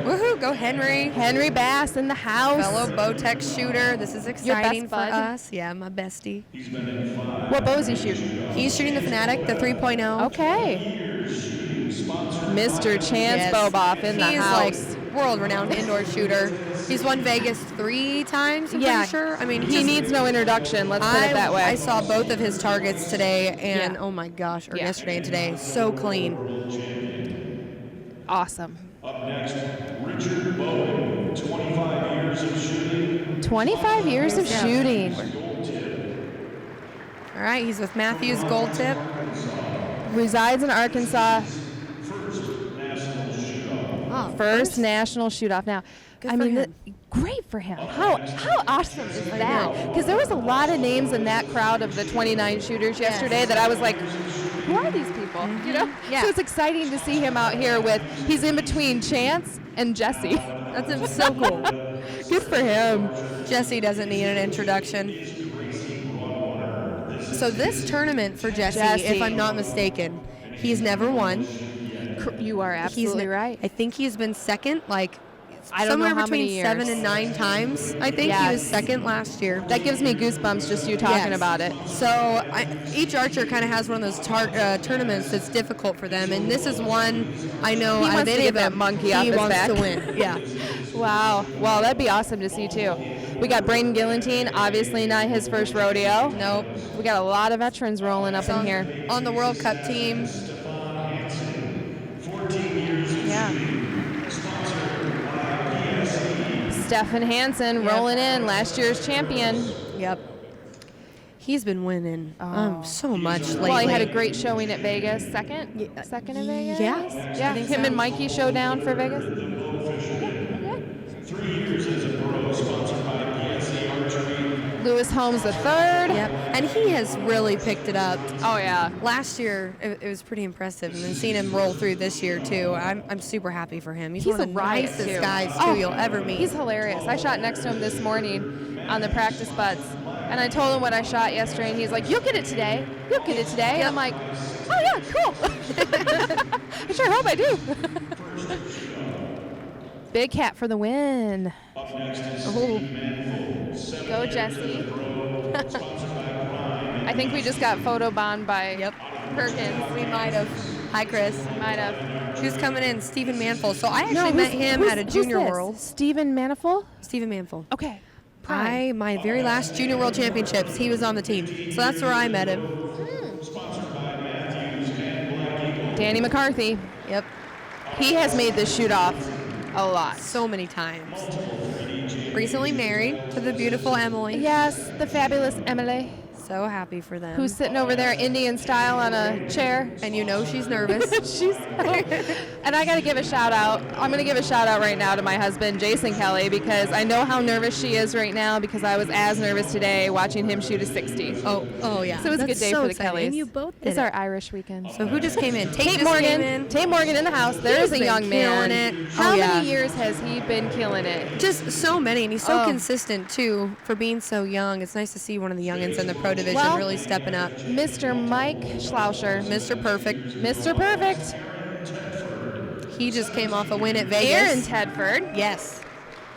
Speaker 3: Woohoo, go Henry.
Speaker 2: Henry Bass in the house.
Speaker 3: Fellow Bowtech shooter. This is exciting for
Speaker 2: bud.
Speaker 3: us. Yeah, my bestie.
Speaker 2: What bow is he shooting?
Speaker 3: He's shooting the Fanatic, the 3.0.
Speaker 2: Okay. Mr. Chance Boboff in the house.
Speaker 3: He's like world-renowned indoor shooter. He's won Vegas 3 times, I'm pretty sure. I mean,
Speaker 2: he needs no introduction. Let's put it that way.
Speaker 3: I saw both of his targets today, and oh my gosh, or yesterday and today, so clean.
Speaker 2: Awesome.
Speaker 1: Up next, Richard Bowen, 25 years of shooting.
Speaker 2: 25 years of shooting.
Speaker 3: All right, he's with Matthews Gold Tip.
Speaker 2: Resides in Arkansas.
Speaker 3: First
Speaker 2: national shoot-off. Now,
Speaker 3: Good for him.
Speaker 2: Great for him. How awesome is that? Because there was a lot of names in that crowd of the 29 shooters yesterday that I was like, who are these people? You know?
Speaker 3: Yeah.
Speaker 2: So it's exciting to see him out here he's in between Chance and Jesse.
Speaker 3: That's so cool.
Speaker 2: Good for him.
Speaker 3: Jesse doesn't need an introduction. So this tournament for Jesse, if I'm not mistaken, he's never won.
Speaker 2: You are absolutely right.
Speaker 3: I think he's been second, like
Speaker 2: I don't know
Speaker 3: somewhere
Speaker 2: how many
Speaker 3: between
Speaker 2: years.
Speaker 3: 7 and 9 times. I think he was second last year.
Speaker 2: That gives me goosebumps just you talking about it.
Speaker 3: So each archer kind of has one of those tournaments that's difficult for them, and this is one I know
Speaker 2: He
Speaker 3: out
Speaker 2: wants
Speaker 3: of
Speaker 2: to
Speaker 3: any
Speaker 2: get
Speaker 3: of
Speaker 2: that
Speaker 3: them,
Speaker 2: monkey off
Speaker 3: he
Speaker 2: his
Speaker 3: wants
Speaker 2: back.
Speaker 3: to win. Yeah.
Speaker 2: Wow. Well, that'd be awesome to see too. We got Braden Gillentine, obviously not his first rodeo.
Speaker 3: Nope.
Speaker 2: We got a lot of veterans rolling up in here.
Speaker 3: On the World Cup team.
Speaker 2: Yeah. Stefan Hansen rolling in, last year's champion.
Speaker 3: Yep. He's been winning so much lately.
Speaker 2: Well, he had a great showing at Vegas. Second in Vegas?
Speaker 3: Yeah.
Speaker 2: Yeah,
Speaker 3: I think
Speaker 2: him
Speaker 3: so.
Speaker 2: and Mikey showed down for Vegas.
Speaker 1: 3 years as a pro, sponsored by PSC Archery.
Speaker 2: Lewis Holmes the third.
Speaker 3: Yep. And he has really picked it up.
Speaker 2: Oh, yeah.
Speaker 3: Last year, it was pretty impressive. And then seeing him roll through this year, too, I'm super happy for him. He's one of the nicest guys, too, you'll ever meet.
Speaker 2: He's hilarious. I shot next to him this morning on the practice butts. And I told him what I shot yesterday, and he's like, you'll get it today. You'll get it today. And I'm like, oh, yeah, cool. I sure hope I do. Big Cat for the win.
Speaker 1: Up next is
Speaker 2: Go, Jesse. I think we just got photobombed by Perkins.
Speaker 3: We might have. Hi, Chris.
Speaker 2: Might have.
Speaker 3: Who's coming in? Stephen Manful. So I actually met him at a Junior World.
Speaker 2: Stephen Manifold?
Speaker 3: Stephen Manful.
Speaker 2: Okay.
Speaker 3: My very last Junior World Championships, he was on the team. So that's where I met him.
Speaker 2: Danny McCarthy.
Speaker 3: Yep.
Speaker 2: He has made this shoot off a lot.
Speaker 3: So many times. Recently married to the beautiful Emily.
Speaker 2: Yes, the fabulous Emily.
Speaker 3: So happy for them.
Speaker 2: Who's sitting over there Indian style on a chair.
Speaker 3: And you know she's nervous.
Speaker 2: And I got to give a shout out. I'm going to give a shout out right now to my husband, Jason Kelly, because I know how nervous she is right now because I was as nervous today watching him shoot a 60.
Speaker 3: Oh yeah.
Speaker 2: So it was a good day for the
Speaker 3: exciting.
Speaker 2: Kellys.
Speaker 3: And you both did
Speaker 2: It's
Speaker 3: it.
Speaker 2: our Irish weekend.
Speaker 3: So who just came in?
Speaker 2: Tate
Speaker 3: just
Speaker 2: Morgan.
Speaker 3: came in.
Speaker 2: Tate Morgan in the house. There's a
Speaker 3: been
Speaker 2: young man.
Speaker 3: killing it.
Speaker 2: How
Speaker 3: Oh, yeah.
Speaker 2: many years has he been killing it?
Speaker 3: Just so many, and he's so
Speaker 2: Oh.
Speaker 3: consistent too for being so young. It's nice to see one of the youngins in the pro division
Speaker 2: Well,
Speaker 3: really stepping up.
Speaker 2: Mr. Mike Schlauscher.
Speaker 3: Mr. Perfect.
Speaker 2: Mr. Perfect.
Speaker 3: He just came off a win at Vegas.
Speaker 2: Aaron Tedford.
Speaker 3: Yes.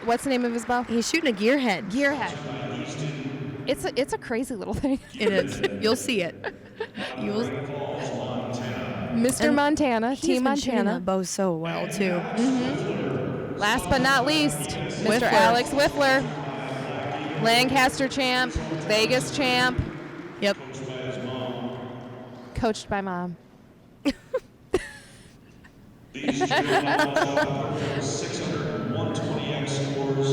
Speaker 2: What's the name of his bow?
Speaker 3: He's shooting a gearhead.
Speaker 2: Gearhead. It's a crazy little thing.
Speaker 3: It is. You'll see it. You'll.
Speaker 2: Mr. Montana,
Speaker 3: He's
Speaker 2: Team
Speaker 3: been shooting
Speaker 2: Montana.
Speaker 3: that bow so well too.
Speaker 2: Last but not least, Mr.
Speaker 3: Whiffler.
Speaker 2: Alex Whiffler. Lancaster champ, Vegas champ,
Speaker 3: Yep.
Speaker 2: coached by mom.
Speaker 1: These gentlemen all 600 120X scores,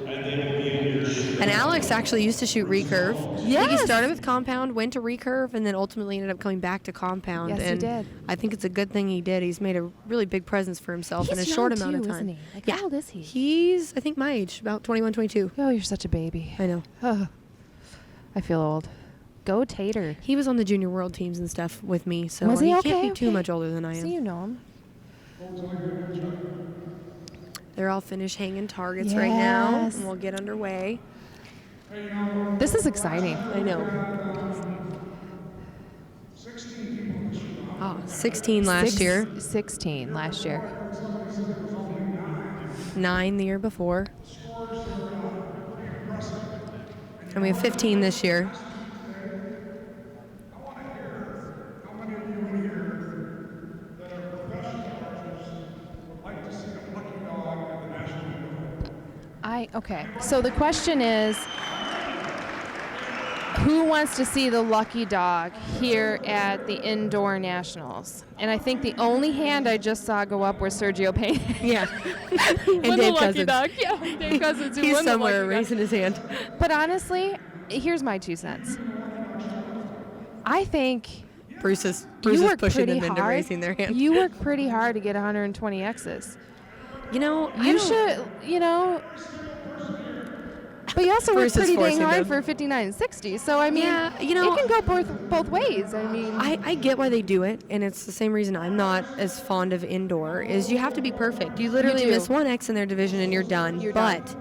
Speaker 1: and they will be in your
Speaker 3: And Alex actually used to shoot recurve. I think
Speaker 2: Yes.
Speaker 3: he started with compound, went to recurve, and then ultimately ended up coming back to compound.
Speaker 2: Yes, he
Speaker 3: and
Speaker 2: did.
Speaker 3: I think it's a good thing he did. He's made a really big presence for himself in a
Speaker 2: He's
Speaker 3: short
Speaker 2: young
Speaker 3: amount of
Speaker 2: too,
Speaker 3: time.
Speaker 2: isn't he? Like,
Speaker 3: yeah.
Speaker 2: how old is he?
Speaker 3: He's, I think, my age, about 21, 22.
Speaker 2: Oh, you're such a baby.
Speaker 3: I know.
Speaker 2: Oh, I feel old. Go Tater.
Speaker 3: He was on the junior world teams and stuff with me, so
Speaker 2: Was he?
Speaker 3: can't
Speaker 2: Okay,
Speaker 3: be too
Speaker 2: okay.
Speaker 3: much older than I am.
Speaker 2: So you know him.
Speaker 3: They're all finished hanging targets right now,
Speaker 2: Yes.
Speaker 3: and we'll get underway.
Speaker 2: This is exciting.
Speaker 3: I know. 16 last year,
Speaker 2: 16 last year.
Speaker 3: 9 the year before. And we have 15 this year.
Speaker 2: Okay. So the question is, who wants to see the lucky dog here at the indoor nationals? And I think the only hand I just saw go up was Sergio Payne.
Speaker 3: Yeah.
Speaker 2: and
Speaker 3: Dave
Speaker 2: the lucky
Speaker 3: Cousins.
Speaker 2: dog. Yeah, Dave Cousins. Who
Speaker 3: He's
Speaker 2: won the
Speaker 3: somewhere
Speaker 2: lucky dog.
Speaker 3: raising his hand.
Speaker 2: But honestly, here's my 2 cents. I think
Speaker 3: Bruce is
Speaker 2: you work
Speaker 3: pushing
Speaker 2: pretty
Speaker 3: them into
Speaker 2: hard.
Speaker 3: raising their hand.
Speaker 2: You work pretty hard to get 120 X's.
Speaker 3: You know,
Speaker 2: You should, but you also work
Speaker 3: Bruce is
Speaker 2: pretty dang
Speaker 3: forcing
Speaker 2: hard
Speaker 3: them.
Speaker 2: for 59 and 60. So, I mean,
Speaker 3: Yeah, you know-
Speaker 2: it can go both ways. I mean,
Speaker 3: I get why they do it, and it's the same reason I'm not as fond of indoor, is you have to be perfect. You literally
Speaker 2: do.
Speaker 3: miss one X in their division and you're done.
Speaker 2: You're done.
Speaker 3: But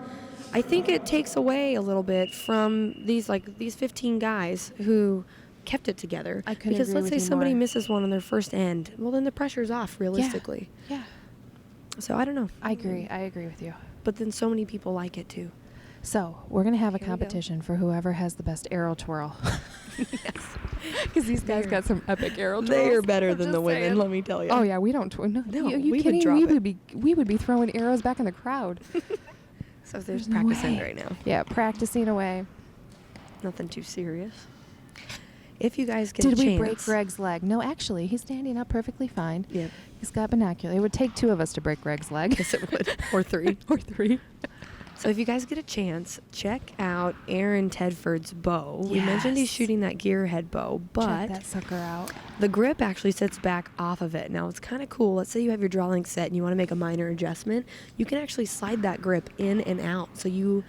Speaker 3: I think it takes away a little bit from these 15 guys who kept it together.
Speaker 2: I couldn't
Speaker 3: Because
Speaker 2: agree
Speaker 3: let's
Speaker 2: with
Speaker 3: say
Speaker 2: you
Speaker 3: somebody
Speaker 2: more.
Speaker 3: misses one on their first end. Well, then the pressure's off, realistically.
Speaker 2: yeah,
Speaker 3: So I don't know.
Speaker 2: I agree. I agree with you.
Speaker 3: But then so many people like it too.
Speaker 2: So, we're going to have a
Speaker 3: Here we go.
Speaker 2: competition for whoever has the best arrow twirl.
Speaker 3: Yes.
Speaker 2: Because these guys got some epic arrow twirls.
Speaker 3: They are better
Speaker 2: I'm
Speaker 3: than
Speaker 2: just
Speaker 3: the women,
Speaker 2: saying.
Speaker 3: let me tell you.
Speaker 2: Oh, yeah, we don't twirl. No,
Speaker 3: No,
Speaker 2: you
Speaker 3: we would
Speaker 2: kidding?
Speaker 3: drop
Speaker 2: we
Speaker 3: it.
Speaker 2: would be throwing arrows back in the crowd.
Speaker 3: So there's
Speaker 2: No
Speaker 3: practicing
Speaker 2: way.
Speaker 3: right now.
Speaker 2: Yeah, practicing away.
Speaker 3: Nothing too serious. If you guys get
Speaker 2: Did
Speaker 3: a
Speaker 2: we
Speaker 3: chance.
Speaker 2: break Greg's leg? No, actually, he's standing up perfectly fine.
Speaker 3: Yep.
Speaker 2: He's got binocular. It would take 2 of us to break Greg's leg.
Speaker 3: Yes, it would. Or 3.
Speaker 2: or 3.
Speaker 3: So if you guys get a chance, check out Aaron Tedford's bow. We mentioned he's
Speaker 2: Yes.
Speaker 3: shooting that gearhead bow, but
Speaker 2: Check that sucker out.
Speaker 3: the grip actually sits back off of it. Now, it's kind of cool. Let's say you have your draw length set and you want to make a minor adjustment. You can actually slide that grip in and out, so you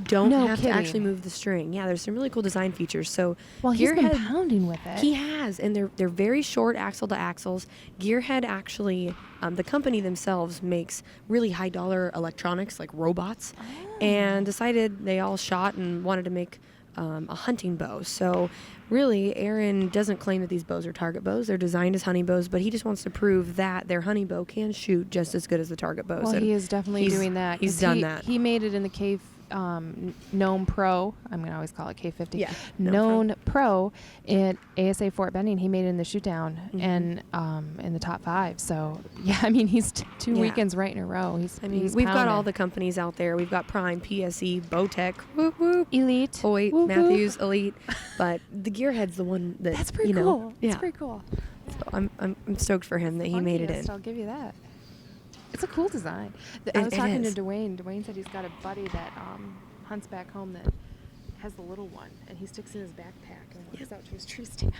Speaker 3: don't
Speaker 2: No
Speaker 3: have
Speaker 2: kidding.
Speaker 3: to actually move the string. Yeah, there's some really cool design features. So
Speaker 2: Well, he's been
Speaker 3: gearhead,
Speaker 2: pounding with it.
Speaker 3: he has, and they're very short axle to axles. Gearhead actually, the company themselves makes really high dollar electronics like robots, and decided they all shot and wanted to make a hunting bow. So really, Aaron doesn't claim that these bows are target bows. They're designed as hunting bows, but he just wants to prove that their hunting bow can shoot just as good as the target bows.
Speaker 2: Well,
Speaker 3: And
Speaker 2: he is definitely
Speaker 3: he's-
Speaker 2: doing that.
Speaker 3: He's
Speaker 2: 'cause
Speaker 3: done
Speaker 2: he,
Speaker 3: that.
Speaker 2: He made it in the Cave Gnome Pro. I'm going to always call it K50.
Speaker 3: Yeah,
Speaker 2: Gnome Pro at ASA Fort Benning. He made it in the shoot down
Speaker 3: Mhm.
Speaker 2: and in the top 5. So, yeah, I mean, he's 2
Speaker 3: Yeah.
Speaker 2: weekends right in a row. He's
Speaker 3: We've got
Speaker 2: pounding.
Speaker 3: all the companies out there. We've got Prime, PSE, Bowtech, whoop whoop,
Speaker 2: Elite.
Speaker 3: Hoyt,
Speaker 2: Whoop, whoop.
Speaker 3: Matthews, Elite, but the Gearhead's the one that
Speaker 2: That's pretty
Speaker 3: you know,
Speaker 2: cool.
Speaker 3: Yeah,
Speaker 2: That's pretty cool.
Speaker 3: so I'm stoked for him that he made it in.
Speaker 2: Funkiest, I'll give you that. It's a cool design.
Speaker 3: It-
Speaker 2: I was
Speaker 3: it
Speaker 2: talking
Speaker 3: is.
Speaker 2: to Dwayne. Dwayne said he's got a buddy that hunts back home that has the little one, and he sticks in his backpack and walks out to his tree stand.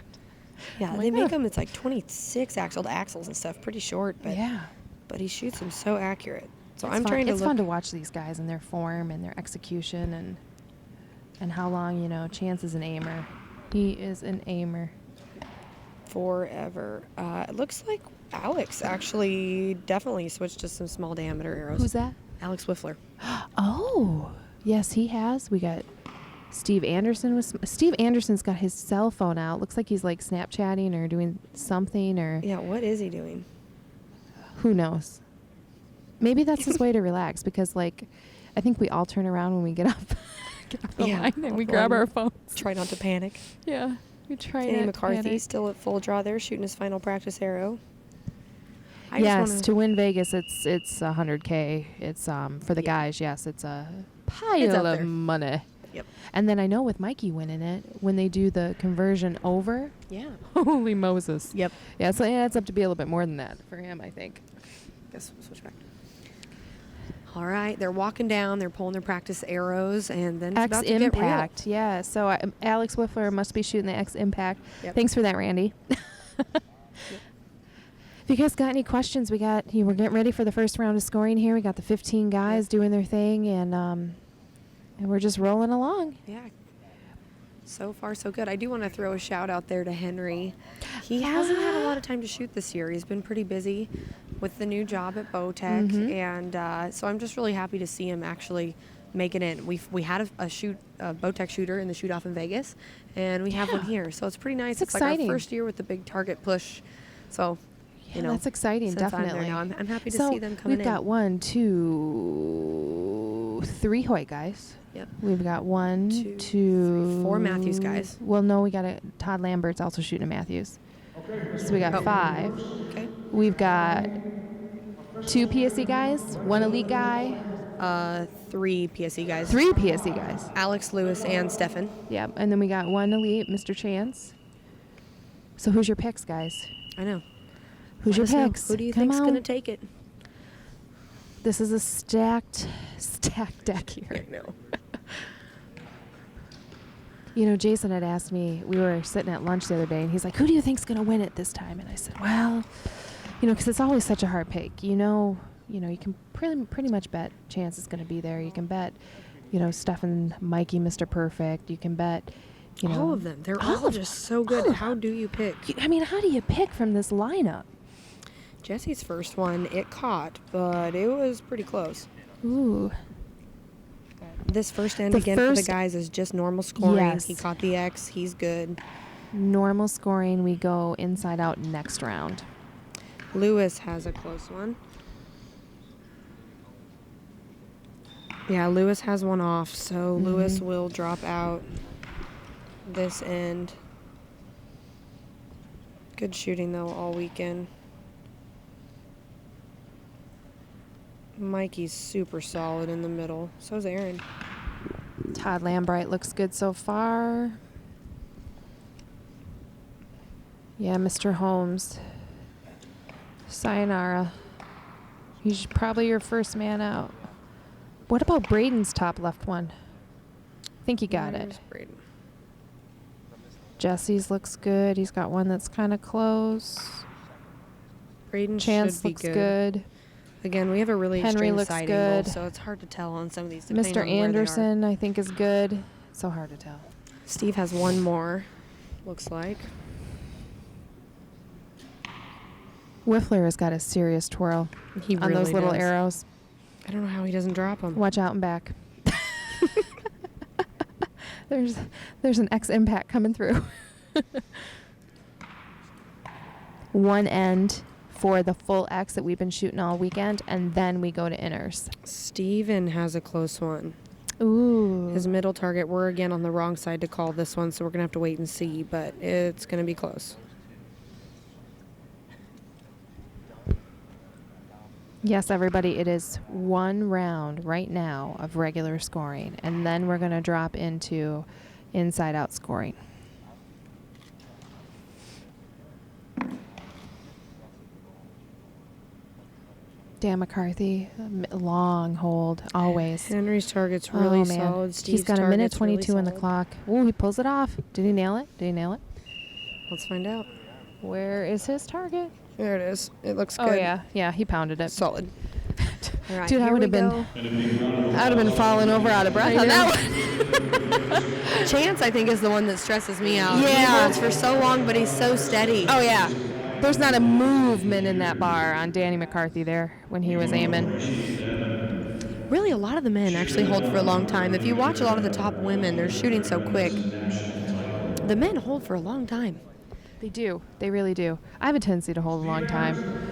Speaker 3: Yeah,
Speaker 2: I'm
Speaker 3: they
Speaker 2: like,
Speaker 3: make
Speaker 2: "Ugh."
Speaker 3: them. It's like 26 axle to axles and stuff, pretty short, but
Speaker 2: Yeah.
Speaker 3: but he shoots them so accurate. So
Speaker 2: It's
Speaker 3: I'm
Speaker 2: fun.
Speaker 3: trying to
Speaker 2: It's
Speaker 3: look
Speaker 2: fun to watch these guys and their form and their execution and how long Chance is an aimer. He is an aimer.
Speaker 3: forever. It looks like Alex actually definitely switched to some small diameter arrows.
Speaker 2: Who's that?
Speaker 3: Alex Wiffler.
Speaker 2: Oh, yes, he has. We got Steve Anderson. Steve Anderson's got his cell phone out. Looks like he's like Snapchatting or doing something, or
Speaker 3: Yeah, what is he doing?
Speaker 2: who knows. Maybe that's his way to relax, because I think we all turn around when we get off the
Speaker 3: Yeah,
Speaker 2: line and we
Speaker 3: off
Speaker 2: grab
Speaker 3: line.
Speaker 2: our phones.
Speaker 3: Try not to panic.
Speaker 2: Yeah, we try
Speaker 3: Danny
Speaker 2: not
Speaker 3: McCarthy
Speaker 2: to panic.
Speaker 3: still at full draw there, shooting his final practice arrow. I just
Speaker 2: Yes,
Speaker 3: wanna-
Speaker 2: to win Vegas, it's $100K. It's for the guys. Yes, it's a pile
Speaker 3: up
Speaker 2: of
Speaker 3: there.
Speaker 2: money.
Speaker 3: Yep.
Speaker 2: And then I know with Mikey winning it, when they do the conversion over,
Speaker 3: Yeah.
Speaker 2: holy Moses.
Speaker 3: Yep.
Speaker 2: Yeah, so it's up to be a little bit more than that for him, I think.
Speaker 3: Guess we'll switch back. All right, they're walking down. They're pulling their practice arrows, and then it's
Speaker 2: X
Speaker 3: about to get real.
Speaker 2: Impact, yeah. So Alex Wiffler must be shooting the X Impact.
Speaker 3: Yep.
Speaker 2: Thanks for that, Randy. If you guys got any questions, we're getting ready for the first round of scoring here. We got the 15 guys doing their thing, and we're just rolling along.
Speaker 3: Yeah. So far, so good. I do want to throw a shout out there to Henry. He hasn't had a lot of time to shoot this year. He's been pretty busy with the new job at Bowtech, and so I'm just really happy to see him actually make it in. We had a Bowtech shooter in the shoot-off in Vegas, and we have one here. So it's pretty nice. It's
Speaker 2: exciting.
Speaker 3: like our first year with the big target push. So, you know,
Speaker 2: that's exciting,
Speaker 3: since I'm
Speaker 2: definitely.
Speaker 3: there now, I'm happy to
Speaker 2: So
Speaker 3: see them coming in.
Speaker 2: we've got 1, 2, 3 Hoyt guys.
Speaker 3: Yep.
Speaker 2: We've got 1, 2,
Speaker 3: 3, 4 Matthews guys.
Speaker 2: Well, no, we got Todd Lambert's also shooting a Matthews. So we got 5.
Speaker 3: Okay.
Speaker 2: We've got 2 PSE guys, 1 elite guy.
Speaker 3: 3 PSE guys.
Speaker 2: 3 PSE guys.
Speaker 3: Alex, Lewis, and Stefan.
Speaker 2: Yep. And then we got 1 elite, Mr. Chance. So who's your picks, guys?
Speaker 3: I know.
Speaker 2: Who's
Speaker 3: Let us
Speaker 2: your
Speaker 3: know.
Speaker 2: picks?
Speaker 3: Who do you
Speaker 2: Come
Speaker 3: think's
Speaker 2: on.
Speaker 3: going to take it?
Speaker 2: This is a stacked deck here.
Speaker 3: I know.
Speaker 2: You know, Jason had asked me, we were sitting at lunch the other day, and he's like, who do you think's going to win it this time? And I said, well, you know, because it's always such a hard pick. You know, you can pretty much bet Chance is going to be there. You can bet, you know, Stefan, Mikey, Mr. Perfect. You can bet, you know.
Speaker 3: All of them. They're all just so good. How do you pick?
Speaker 2: I mean, how do you pick from this lineup?
Speaker 3: Jesse's first one, it caught, but it was pretty close.
Speaker 2: Ooh.
Speaker 3: This first end
Speaker 2: The
Speaker 3: again for the
Speaker 2: first-
Speaker 3: guys is just normal scoring.
Speaker 2: Yes.
Speaker 3: He caught the X. He's good.
Speaker 2: Normal scoring, we go inside out next round.
Speaker 3: Lewis has a close one. Yeah, Lewis has one off, so Lewis will drop out this end. Good shooting, though, all weekend. Mikey's super solid in the middle. So's Aaron.
Speaker 2: Todd Lambright looks good so far. Yeah, Mr. Holmes. Sayonara. He's probably your first man out. What about Braden's top left one? I think he got it.
Speaker 3: Braden.
Speaker 2: Jesse's looks good. He's got one that's kind of close.
Speaker 3: Braden
Speaker 2: Chance
Speaker 3: should be
Speaker 2: looks good.
Speaker 3: Again, we have a really
Speaker 2: Henry
Speaker 3: strange
Speaker 2: looks
Speaker 3: sight
Speaker 2: good.
Speaker 3: angle, so it's hard to tell on some of these. depending
Speaker 2: Mr.
Speaker 3: on where they are.
Speaker 2: Anderson, I think, is good. So hard to tell.
Speaker 3: Steve has one more, looks like.
Speaker 2: Wiffler has got a serious twirl
Speaker 3: He
Speaker 2: on
Speaker 3: really
Speaker 2: those little
Speaker 3: does.
Speaker 2: arrows.
Speaker 3: I don't know how he doesn't drop them.
Speaker 2: Watch out and back. There's an X impact coming through. One end for the full X that we've been shooting all weekend, and then we go to inners.
Speaker 3: Steven has a close one.
Speaker 2: Ooh.
Speaker 3: His middle target, we're again on the wrong side to call this one, so we're going to have to wait and see, but it's going to be close.
Speaker 2: Yes, everybody, it is one round right now of regular scoring, and then we're going to drop into inside-out scoring. Dan McCarthy, long hold, always.
Speaker 3: Henry's target's really
Speaker 2: Oh, man.
Speaker 3: solid. Steve's
Speaker 2: He's got a minute
Speaker 3: target's really
Speaker 2: 22 on the
Speaker 3: solid.
Speaker 2: clock. Ooh, he pulls it off. Did he nail it? Did he nail it?
Speaker 3: Let's find out.
Speaker 2: Where is his target?
Speaker 3: There it is. It looks good.
Speaker 2: Oh, yeah. Yeah, he pounded it.
Speaker 3: Solid. All right,
Speaker 2: Dude, I
Speaker 3: here
Speaker 2: would
Speaker 3: we
Speaker 2: have been falling over out of breath
Speaker 3: I
Speaker 2: on
Speaker 3: know.
Speaker 2: that one.
Speaker 3: Chance, I think, is the one that stresses me out.
Speaker 2: Yeah.
Speaker 3: He holds for so long, but he's so steady.
Speaker 2: Oh, yeah. There's not a movement in that bar on Danny McCarthy there when he was aiming.
Speaker 3: Really, a lot of the men actually hold for a long time. If you watch a lot of the top women, they're shooting so quick. The men hold for a long time.
Speaker 2: They do. They really do. I have a tendency to hold a long time.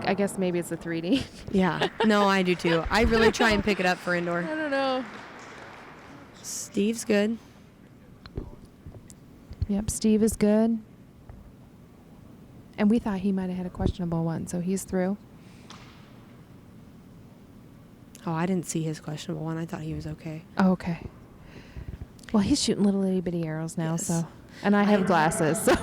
Speaker 2: I guess maybe it's a 3D.
Speaker 3: Yeah. No, I do too. I really try and pick it up for indoor.
Speaker 2: I don't know.
Speaker 3: Steve's good.
Speaker 2: Yep, Steve is good. And we thought he might have had a questionable one, so he's through.
Speaker 3: Oh, I didn't see his questionable one. I thought he was okay.
Speaker 2: Oh, okay. Well, he's shooting little itty bitty arrows now,
Speaker 3: Yes.
Speaker 2: so. And I have glasses, so.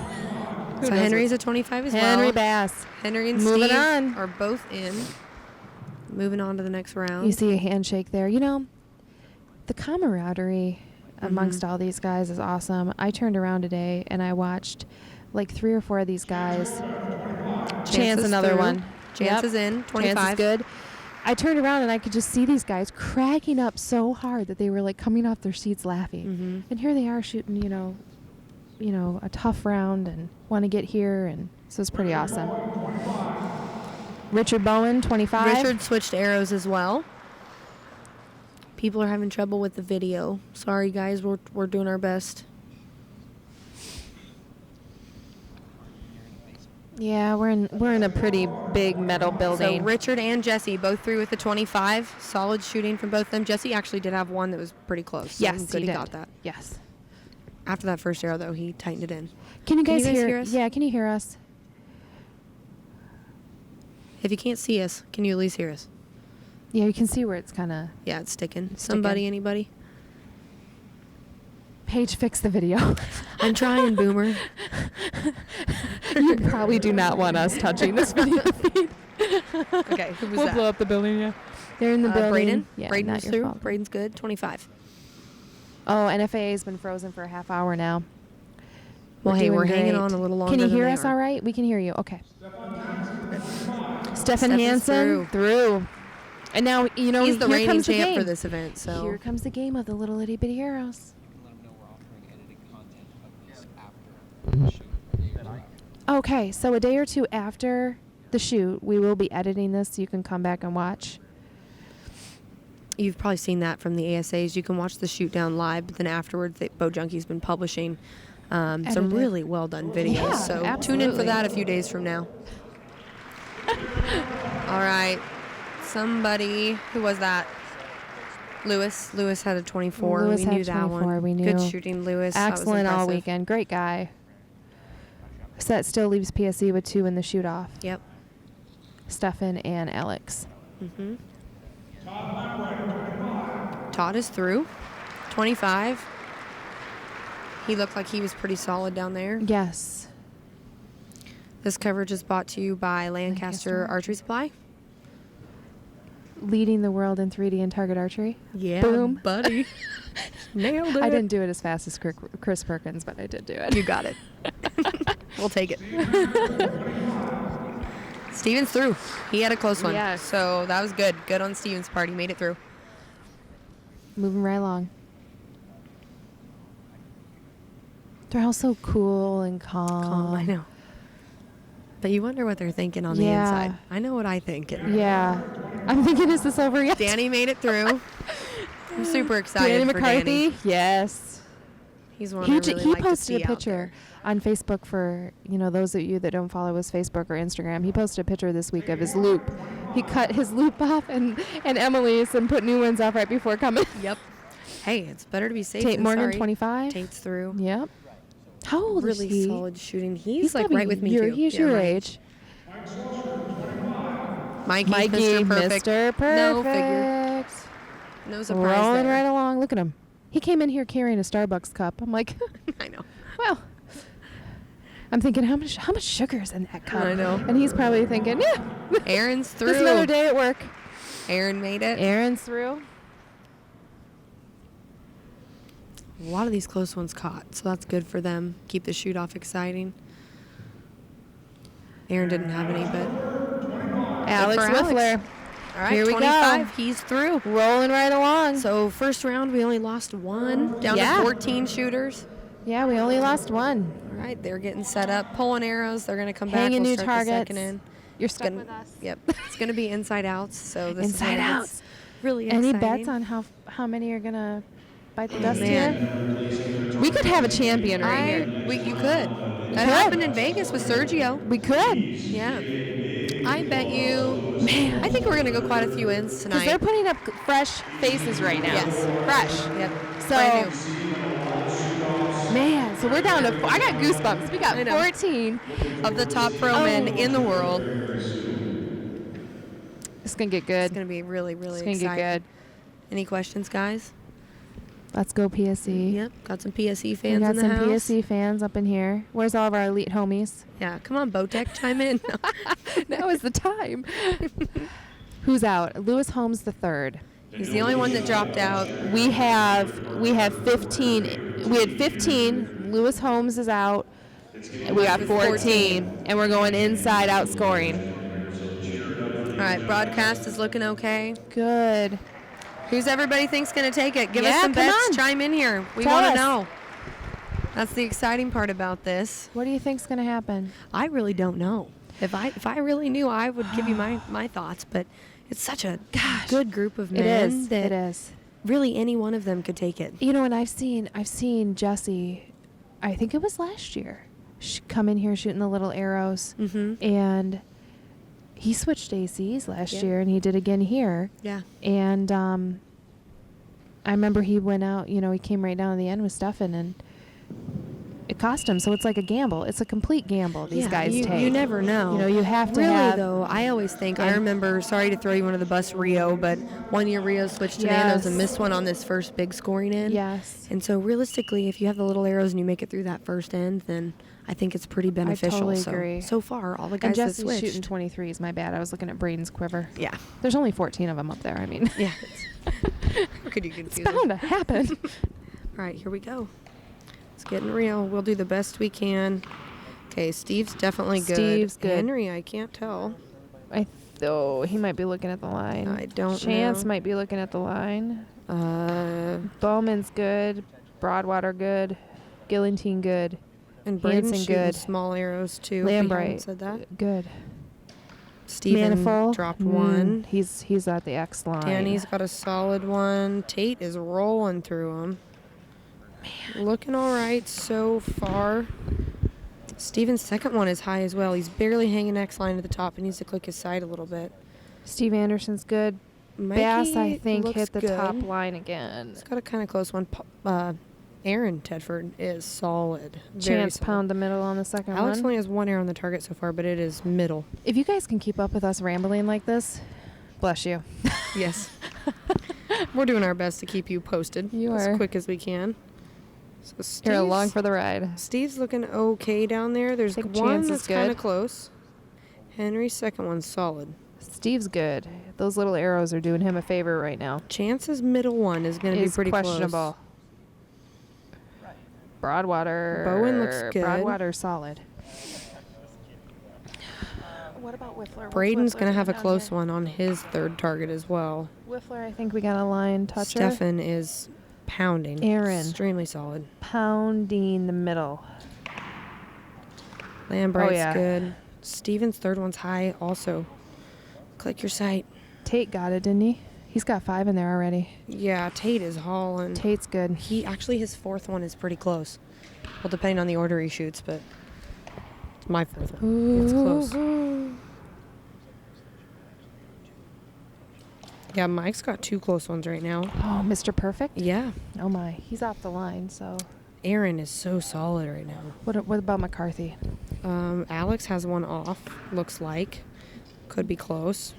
Speaker 3: So Henry's a 25 as well.
Speaker 2: Henry Bass.
Speaker 3: Henry and
Speaker 2: Moving
Speaker 3: Steve
Speaker 2: on.
Speaker 3: are both in. moving on to the next round.
Speaker 2: You see a handshake there. You know, the camaraderie amongst all these guys is awesome. I turned around today and I watched like 3 or 4 of these guys. Chance another
Speaker 3: through.
Speaker 2: one.
Speaker 3: Chance is in. 25.
Speaker 2: Chance is good. I turned around and I could just see these guys cracking up so hard that they were like coming off their seats laughing. And here they are shooting, you know, a tough round and want to get here, and so it's pretty awesome. Richard Bowen, 25.
Speaker 3: Richard switched arrows as well. People are having trouble with the video. Sorry, guys. We're doing our best.
Speaker 2: Yeah, we're in a pretty big metal building.
Speaker 3: So Richard and Jesse both through with the 25. Solid shooting from both of them. Jesse actually did have one that was pretty close. So
Speaker 2: Yes,
Speaker 3: good
Speaker 2: he did.
Speaker 3: got that.
Speaker 2: Yes.
Speaker 3: After that first arrow, though, he tightened it in.
Speaker 2: Can you guys
Speaker 3: hear us?
Speaker 2: Yeah, can you hear us?
Speaker 3: If you can't see us, can you at least hear us?
Speaker 2: Yeah, you can see where it's kind of...
Speaker 3: Yeah, it's sticking. Somebody, anybody?
Speaker 2: Paige, fix the video.
Speaker 3: I'm trying, Boomer.
Speaker 2: You probably do not want us touching this video feed.
Speaker 3: Okay, who was
Speaker 2: We'll
Speaker 3: that?
Speaker 2: blow up the building, yeah. They're in the building.
Speaker 3: Braden?
Speaker 2: Yeah,
Speaker 3: Braden
Speaker 2: not
Speaker 3: was
Speaker 2: your
Speaker 3: through.
Speaker 2: fault.
Speaker 3: Braden's good. 25.
Speaker 2: Oh, NFAA has been frozen for a half hour now.
Speaker 3: Well, hey,
Speaker 2: doing
Speaker 3: we're hanging
Speaker 2: great.
Speaker 3: on a little longer
Speaker 2: Can you
Speaker 3: than
Speaker 2: hear
Speaker 3: they
Speaker 2: us
Speaker 3: are.
Speaker 2: all right? We can hear you. Okay. Stefan
Speaker 3: Stefan's
Speaker 2: Hansen through. And now, you know,
Speaker 3: He's the
Speaker 2: here
Speaker 3: reigning
Speaker 2: comes the
Speaker 3: champ
Speaker 2: game.
Speaker 3: for this event. So
Speaker 2: Here comes the game of the little itty bitty arrows.
Speaker 4: Let them know we're offering edited content of this after the shoot.
Speaker 2: Okay, so a day or two after the shoot, we will be editing this so you can come back and watch.
Speaker 3: you've probably seen that from the ASAs. You can watch the shoot down live, but then afterwards, Bowjunky's been publishing some
Speaker 2: Edited.
Speaker 3: really well done videos.
Speaker 2: Yeah,
Speaker 3: so tune in
Speaker 2: absolutely.
Speaker 3: for that a few days from now. All right. Somebody, who was that? Lewis. Lewis had a 24.
Speaker 2: Lewis
Speaker 3: we
Speaker 2: had
Speaker 3: knew that
Speaker 2: 24,
Speaker 3: one.
Speaker 2: we
Speaker 3: Good
Speaker 2: knew.
Speaker 3: shooting, Lewis. That was
Speaker 2: Excellent all
Speaker 3: impressive.
Speaker 2: weekend. Great guy. So that still leaves PSE with 2 in the shoot-off.
Speaker 3: Yep.
Speaker 2: Stefan and Alex.
Speaker 3: Mm-hmm. Todd is through. 25. He looked like he was pretty solid down there.
Speaker 2: Yes.
Speaker 3: This coverage is brought to you by Lancaster
Speaker 2: Lancaster.
Speaker 3: Archery Supply.
Speaker 2: Leading the world in 3D and target archery.
Speaker 3: Yeah,
Speaker 2: Boom.
Speaker 3: buddy. Nailed it.
Speaker 2: I didn't do it as fast as Chris Perkins, but I did do it.
Speaker 3: You got it. We'll take it. Steven's through. He had a close one.
Speaker 2: Yes.
Speaker 3: So that was good. Good on Steven's part. He made it through.
Speaker 2: Moving right along. They're all so cool and calm.
Speaker 3: I know. But you wonder what they're thinking on the
Speaker 2: Yeah.
Speaker 3: inside. I know what I think.
Speaker 2: Yeah. I'm thinking, is this over yet?
Speaker 3: Danny made it through. I'm super excited
Speaker 2: Danny
Speaker 3: for
Speaker 2: McCarthy?
Speaker 3: Danny.
Speaker 2: Yes.
Speaker 3: He's one
Speaker 2: He,
Speaker 3: I really
Speaker 2: he
Speaker 3: like to
Speaker 2: posted
Speaker 3: see
Speaker 2: a
Speaker 3: out
Speaker 2: picture
Speaker 3: there.
Speaker 2: on Facebook for, those of you that don't follow his Facebook or Instagram. He posted a picture this week of his loop. He cut his loop off and Emily's and put new ones off right before coming.
Speaker 3: Yep. Hey, it's better to be safe
Speaker 2: Tate
Speaker 3: than
Speaker 2: Morgan,
Speaker 3: sorry.
Speaker 2: 25.
Speaker 3: Tate's through.
Speaker 2: Yep. How old
Speaker 3: Really
Speaker 2: is he?
Speaker 3: solid shooting. He's like
Speaker 2: gotta be
Speaker 3: right with me
Speaker 2: your,
Speaker 3: too.
Speaker 2: He's
Speaker 3: Yeah,
Speaker 2: your
Speaker 3: right.
Speaker 2: age.
Speaker 3: Mikey,
Speaker 2: Mikey,
Speaker 3: Mr. Perfect.
Speaker 2: Mr. Perfect.
Speaker 3: No figure. No surprise
Speaker 2: Rolling
Speaker 3: there.
Speaker 2: right along. Look at him. He came in here carrying a Starbucks cup. I'm like,
Speaker 3: I know.
Speaker 2: well, I'm thinking, how much sugar's in that cup?
Speaker 3: I know.
Speaker 2: And he's probably thinking, yeah,
Speaker 3: Aaron's through.
Speaker 2: just another day at work.
Speaker 3: Aaron made it.
Speaker 2: Aaron's through.
Speaker 3: A lot of these close ones caught, so that's good for them. Keep the shoot off exciting. Aaron didn't have any, but
Speaker 2: Alex
Speaker 3: for Alex.
Speaker 2: Whiffler.
Speaker 3: all right,
Speaker 2: Here we go.
Speaker 3: 25. He's through.
Speaker 2: Rolling right along.
Speaker 3: So first round, we only lost one, down
Speaker 2: Yeah.
Speaker 3: to 14 shooters.
Speaker 2: Yeah, we only lost one.
Speaker 3: All right, they're getting set up, pulling arrows. They're going to come back.
Speaker 2: Hanging
Speaker 3: We'll
Speaker 2: new
Speaker 3: start the
Speaker 2: targets.
Speaker 3: second in.
Speaker 2: You're
Speaker 3: It's
Speaker 2: stuck
Speaker 3: gonna-
Speaker 2: with us.
Speaker 3: Yep, it's going to be inside outs. So this
Speaker 2: Inside
Speaker 3: is when it
Speaker 2: outs.
Speaker 3: gets really
Speaker 2: Any
Speaker 3: exciting.
Speaker 2: bets on how many are gonna bite the dust
Speaker 3: man.
Speaker 2: here? We could have a champion right here.
Speaker 3: You could. That
Speaker 2: could.
Speaker 3: happened in Vegas with Sergio.
Speaker 2: We could.
Speaker 3: Yeah. I bet you. Man. I think we're going to go quite a few ins
Speaker 2: Because
Speaker 3: tonight.
Speaker 2: they're putting up fresh faces right now.
Speaker 3: Yes.
Speaker 2: Fresh.
Speaker 3: Yep.
Speaker 2: So,
Speaker 3: Brand new.
Speaker 2: man, so we're down to I got goosebumps. We got
Speaker 3: I know.
Speaker 2: 14.
Speaker 3: Of the top pro men in the world.
Speaker 2: It's going to get good.
Speaker 3: It's going to be really, really
Speaker 2: It's going to
Speaker 3: exciting.
Speaker 2: get good.
Speaker 3: Any questions, guys?
Speaker 2: Let's go PSE.
Speaker 3: Yep. Got some PSE
Speaker 2: We
Speaker 3: fans
Speaker 2: got
Speaker 3: in the
Speaker 2: some
Speaker 3: house.
Speaker 2: PSE fans up in here. Where's all of our elite homies?
Speaker 3: Yeah. Come on, Bowtech, chime in.
Speaker 2: Now is the time. Who's out? Lewis Holmes the third.
Speaker 3: He's the only one that dropped out.
Speaker 2: We have 15. We had 15. Lewis Holmes is out. We got 14, and we're going inside out scoring.
Speaker 3: All right, broadcast is looking okay.
Speaker 2: Good.
Speaker 3: Who's everybody thinks going to take it? Give us
Speaker 2: Yeah,
Speaker 3: some
Speaker 2: come
Speaker 3: bets.
Speaker 2: on.
Speaker 3: Chime in here. We
Speaker 2: Tell
Speaker 3: want to
Speaker 2: us.
Speaker 3: know. That's the exciting part about this.
Speaker 2: What do you think's gonna happen?
Speaker 3: I really don't know. If I really knew, I would give you my thoughts. But it's such a good group of men.
Speaker 2: It is.
Speaker 3: That
Speaker 2: It is.
Speaker 3: really any one of them could take it.
Speaker 2: You know, and I've seen Jesse. I think it was last year. Come in here shooting the little arrows, and he switched ACs last year, and he did again here.
Speaker 3: Yeah.
Speaker 2: And I remember he went out. You know, he came right down to the end with Stefan, and it cost him. So it's like a gamble. It's a complete gamble these guys take.
Speaker 3: You never know.
Speaker 2: You know, you have to
Speaker 3: really,
Speaker 2: have.
Speaker 3: though, I always think, I remember, sorry to throw you under the bus, Rio, but one year Rio switched to nanos and missed one on this first big scoring end.
Speaker 2: Yes.
Speaker 3: And so realistically, if you have the little arrows and you make it through that first end, then I think it's pretty beneficial.
Speaker 2: I totally agree.
Speaker 3: So far, all the
Speaker 2: And
Speaker 3: guys that
Speaker 2: Jesse's
Speaker 3: switched.
Speaker 2: shooting 23s. My bad. I was looking at Braden's quiver.
Speaker 3: Yeah.
Speaker 2: There's only 14 of them up there. I mean.
Speaker 3: Yeah. How could you
Speaker 2: It's
Speaker 3: confuse
Speaker 2: bound
Speaker 3: them?
Speaker 2: to happen.
Speaker 3: All right, here we go. It's getting real. We'll do the best we can. Okay, Steve's definitely good.
Speaker 2: Steve's good.
Speaker 3: Henry, I can't tell.
Speaker 2: He might be looking at the line.
Speaker 3: I don't
Speaker 2: Chance
Speaker 3: know.
Speaker 2: might be looking at the line. Bowman's good. Broadwater good. Gillentine good.
Speaker 3: And Braden's
Speaker 2: Hansen
Speaker 3: shooting
Speaker 2: good.
Speaker 3: small arrows too. if he hadn't
Speaker 2: Lambright
Speaker 3: said that.
Speaker 2: good.
Speaker 3: Steven
Speaker 2: Manifold
Speaker 3: dropped one.
Speaker 2: He's at the X line.
Speaker 3: Danny's got a solid one. Tate is rolling through them. Man. Looking all right so far. Steven's second one is high as well. He's barely hanging X line at the top. He needs to click his side a little bit.
Speaker 2: Steve Anderson's good.
Speaker 3: Mikey
Speaker 2: Bass, I think,
Speaker 3: looks
Speaker 2: hit the
Speaker 3: good.
Speaker 2: top line again.
Speaker 3: He's got a kind of close one. Aaron Tedford is solid. Very
Speaker 2: Chance
Speaker 3: solid.
Speaker 2: pound the middle on the second
Speaker 3: Alex
Speaker 2: one.
Speaker 3: only has one arrow on the target so far, but it is middle.
Speaker 2: If you guys can keep up with us rambling like this, bless you.
Speaker 3: Yes. We're doing our best to keep you posted
Speaker 2: You
Speaker 3: as
Speaker 2: are.
Speaker 3: quick as we can. So
Speaker 2: You're along
Speaker 3: Steve's,
Speaker 2: for the ride.
Speaker 3: Steve's looking okay down there. There's
Speaker 2: think
Speaker 3: one
Speaker 2: Chance is
Speaker 3: that's kind of
Speaker 2: good.
Speaker 3: close. Henry's second one's solid.
Speaker 2: Steve's good. Those little arrows are doing him a favor right now.
Speaker 3: Chance's middle one is going to be
Speaker 2: Is
Speaker 3: pretty
Speaker 2: questionable. Broadwater.
Speaker 3: Bowen looks good.
Speaker 2: Broadwater solid. What about Whiffler?
Speaker 3: close. Braden's going to have a close one on his third target as well.
Speaker 2: Whiffler, I think we got a line toucher.
Speaker 3: Stefan is pounding.
Speaker 2: Aaron.
Speaker 3: Extremely solid.
Speaker 2: Pounding the middle.
Speaker 3: Lambright's
Speaker 2: Oh, yeah.
Speaker 3: good. Steven's third one's high also. Click your sight.
Speaker 2: Tate got it, didn't he? He's got 5 in there already.
Speaker 3: Yeah, Tate is hauling.
Speaker 2: Tate's good.
Speaker 3: He actually, his fourth one is pretty close. Well, depending on the order he shoots, but it's my fourth one. It's close. Yeah, Mike's got 2 close ones right now.
Speaker 2: Oh, Mr. Perfect?
Speaker 3: Yeah.
Speaker 2: Oh, my. He's off the line, so.
Speaker 3: Aaron is so solid right now.
Speaker 2: What about McCarthy?
Speaker 3: Alex has one off, looks like. Could be close.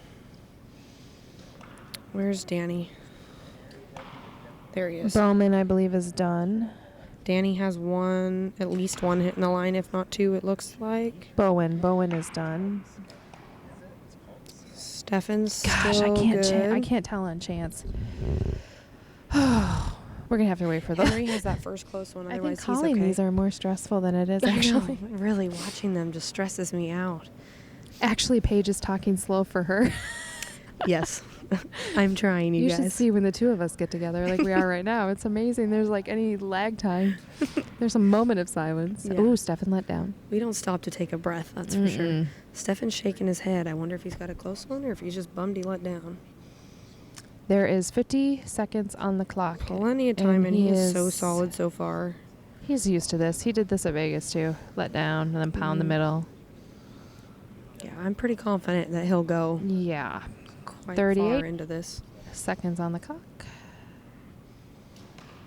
Speaker 3: Where's Danny? There he is.
Speaker 2: Bowman, I believe, is done.
Speaker 3: Danny has one, at least one hitting the line, if not 2, it looks like.
Speaker 2: Bowen is done.
Speaker 3: Stefan's
Speaker 2: Gosh,
Speaker 3: still good.
Speaker 2: I can't tell on Chance. We're gonna have to wait for those.
Speaker 3: Henry has that first close one,
Speaker 2: I think
Speaker 3: otherwise
Speaker 2: calling
Speaker 3: he's okay.
Speaker 2: these are more stressful than it is
Speaker 3: I know,
Speaker 2: actually.
Speaker 3: really, watching them just stresses me out.
Speaker 2: Actually, Paige is talking slow for her.
Speaker 3: Yes. I'm trying, you
Speaker 2: You
Speaker 3: guys.
Speaker 2: should see when the two of us get together like we are right now. It's amazing. There's like any lag time. There's a moment of silence.
Speaker 3: Yeah.
Speaker 2: Ooh, Stefan let down.
Speaker 3: We don't stop to take a breath, that's for sure. Stefan's shaking his head. I wonder if he's got a close one or if he's just bummed he let down.
Speaker 2: There is 50 seconds on the clock.
Speaker 3: Plenty of time, and he is so
Speaker 2: is-
Speaker 3: solid so far.
Speaker 2: He's used to this. He did this at Vegas too. Let down and then pound the middle.
Speaker 3: Yeah, I'm pretty confident that he'll go
Speaker 2: Yeah.
Speaker 3: quite
Speaker 2: 38
Speaker 3: far into this.
Speaker 2: seconds on the clock.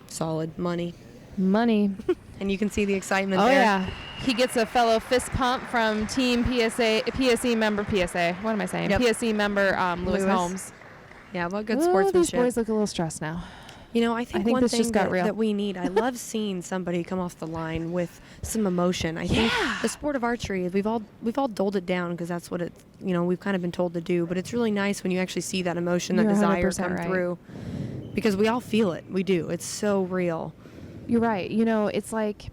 Speaker 3: Solid money.
Speaker 2: Money.
Speaker 3: And you can see the excitement
Speaker 2: Oh
Speaker 3: there.
Speaker 2: yeah. He gets a fellow fist pump from Team PSE member PSA. What am I saying?
Speaker 3: Yep.
Speaker 2: PSE member Lewis
Speaker 3: Lewis.
Speaker 2: Holmes.
Speaker 3: Yeah, what good
Speaker 2: Ooh,
Speaker 3: sportsmanship.
Speaker 2: These boys look a little stressed now.
Speaker 3: You know, I think one
Speaker 2: this
Speaker 3: thing
Speaker 2: just got real.
Speaker 3: that we need, I love seeing somebody come off the line with some emotion. I think the sport of archery, we've all dulled it down because that's what it, we've kind of been told to do. But it's really nice when you actually see that emotion, that
Speaker 2: You're
Speaker 3: desire
Speaker 2: 100%
Speaker 3: come
Speaker 2: right.
Speaker 3: through, because we all feel it. We do. It's so real.
Speaker 2: You're right. It's like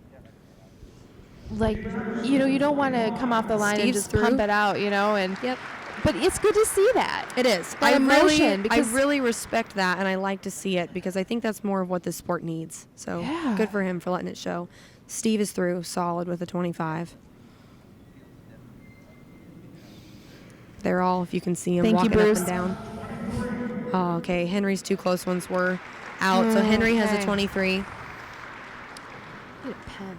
Speaker 2: you don't want to come off the line and
Speaker 3: Steve's
Speaker 2: just
Speaker 3: through.
Speaker 2: pump it out, and
Speaker 3: Yep.
Speaker 2: but it's good to see that.
Speaker 3: It is.
Speaker 2: That emotion,
Speaker 3: I
Speaker 2: because
Speaker 3: really respect that, and I like to see it because I think that's more of what this sport needs. So
Speaker 2: Yeah.
Speaker 3: good for him for letting it show. Steve is through, solid with a 25. They're all, if you can see him,
Speaker 2: Thank you,
Speaker 3: walking
Speaker 2: Bruce.
Speaker 3: up and down. Oh, okay. Henry's two close ones were out, so Henry has a
Speaker 2: Okay.
Speaker 3: 23.
Speaker 2: Need a pen.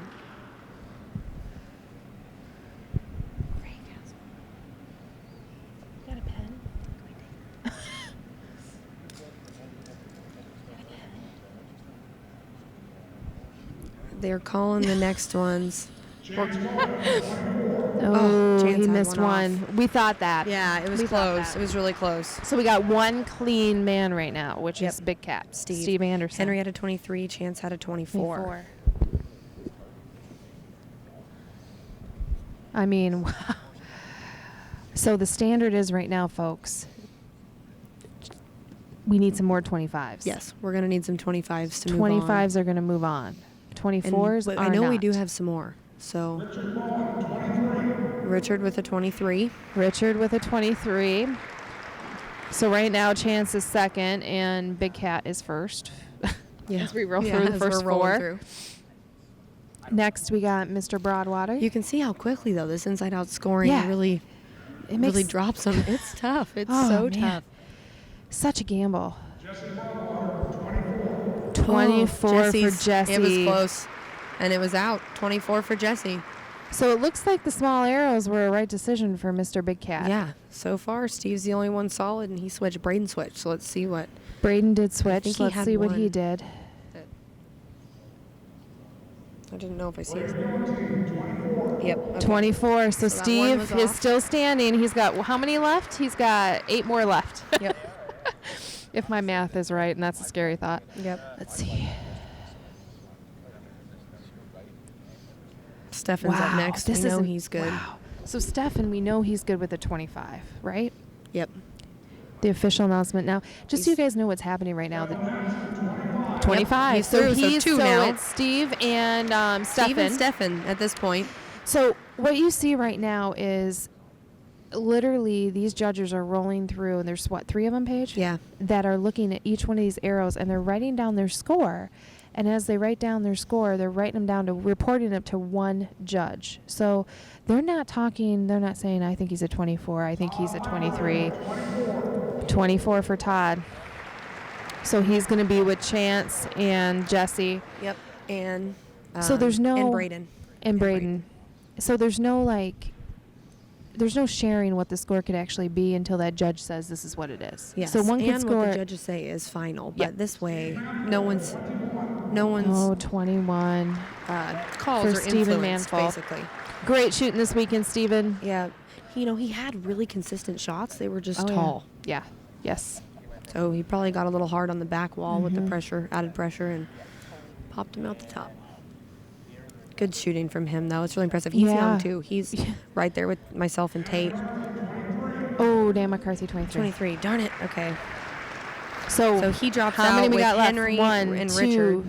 Speaker 2: Got a pen?
Speaker 3: They're calling the next ones.
Speaker 2: Oh,
Speaker 3: Chance
Speaker 2: he
Speaker 3: had
Speaker 2: missed
Speaker 3: one
Speaker 2: one. We thought that.
Speaker 3: Yeah, it was
Speaker 2: We thought
Speaker 3: close.
Speaker 2: that.
Speaker 3: It was really close.
Speaker 2: So we got one clean man right now, which is
Speaker 3: Yep.
Speaker 2: Big Cat,
Speaker 3: Steve.
Speaker 2: Steve Anderson.
Speaker 3: Henry had a 23. Chance had a 24.
Speaker 2: 24. I mean, wow. So the standard is right now, folks, we need some more 25s.
Speaker 3: Yes, we're going to need some 25s to move on.
Speaker 2: 25s are going to move on. 24s
Speaker 3: but
Speaker 2: are
Speaker 3: I know we
Speaker 2: not.
Speaker 3: do have some more. So Richard with a 23.
Speaker 2: Richard with a 23. So right now, Chance is second, and Big Cat is first. As we roll through the
Speaker 3: as
Speaker 2: first
Speaker 3: we're rolling
Speaker 2: four.
Speaker 3: through.
Speaker 2: Next, we got Mr. Broadwater.
Speaker 3: You can see how quickly, though, this inside-out scoring
Speaker 2: Yeah.
Speaker 3: really
Speaker 2: It
Speaker 3: drops them. It's tough. It's
Speaker 2: Oh,
Speaker 3: so
Speaker 2: man.
Speaker 3: tough.
Speaker 2: Such a gamble. 24
Speaker 3: Jesse's-
Speaker 2: for Jesse.
Speaker 3: It was close, and it was out. 24 for Jesse.
Speaker 2: So it looks like the small arrows were a right decision for Mr. Big Cat.
Speaker 3: Yeah. So far, Steve's the only one solid, and he switched. Braden switched. So let's see what.
Speaker 2: Braden did switch.
Speaker 3: think he
Speaker 2: Let's
Speaker 3: had
Speaker 2: see what he
Speaker 3: one.
Speaker 2: did.
Speaker 3: I didn't know if I see it. Yep. Okay.
Speaker 2: 24. So
Speaker 3: So that one
Speaker 2: Steve
Speaker 3: was
Speaker 2: is
Speaker 3: off.
Speaker 2: still standing. He's got how many left? He's got 8 more left.
Speaker 3: Yep.
Speaker 2: If my math is right, and that's a scary thought.
Speaker 3: Yep.
Speaker 2: Let's see.
Speaker 3: Stefan's up next. We know he's good.
Speaker 2: Wow. So Stefan, we know he's good with a 25, right?
Speaker 3: Yep.
Speaker 2: The official announcement now. Just so you guys know what's happening right now. The 25.
Speaker 3: he's through, so two now.
Speaker 2: It's Steve and
Speaker 3: Steve
Speaker 2: Stefan.
Speaker 3: and Stefan at this point.
Speaker 2: So what you see right now is literally these judges are rolling through, and there's 3 of them, Paige?
Speaker 3: Yeah.
Speaker 2: That are looking at each one of these arrows, and they're writing down their score. And as they write down their score, they're writing them down to reporting it to one judge. So they're not saying, I think he's a 24, I think he's a 23. 24 for Todd. So he's going to be with Chance and Jesse
Speaker 3: Yep. And
Speaker 2: So there's no-
Speaker 3: and Braden.
Speaker 2: and Braden. So there's no sharing what the score could actually be until that judge says this is what it is.
Speaker 3: Yes.
Speaker 2: So one can
Speaker 3: and
Speaker 2: score
Speaker 3: what the judges say is final. But
Speaker 2: Yep.
Speaker 3: this way, no one's
Speaker 2: 21.
Speaker 3: calls
Speaker 2: for
Speaker 3: are
Speaker 2: Stephen
Speaker 3: influenced,
Speaker 2: Manful.
Speaker 3: basically.
Speaker 2: Great shooting this weekend, Stephen.
Speaker 3: Yeah. He had really consistent shots. They were just
Speaker 2: Oh, yeah.
Speaker 3: tall.
Speaker 2: Yeah. Yes.
Speaker 3: So he probably got a little hard on the back wall with the
Speaker 2: Mm-hmm.
Speaker 3: added pressure, and popped him out the top. Good shooting from him, though. It's really impressive. He's
Speaker 2: Yeah.
Speaker 3: young, too. He's right there with myself and Tate.
Speaker 2: Oh, Dan McCarthy, 23.
Speaker 3: 23. Darn it. Okay.
Speaker 2: So
Speaker 3: he drops
Speaker 2: how
Speaker 3: out
Speaker 2: many we
Speaker 3: with
Speaker 2: got left?
Speaker 3: Henry
Speaker 2: 1,
Speaker 3: and
Speaker 2: 2,
Speaker 3: Richard.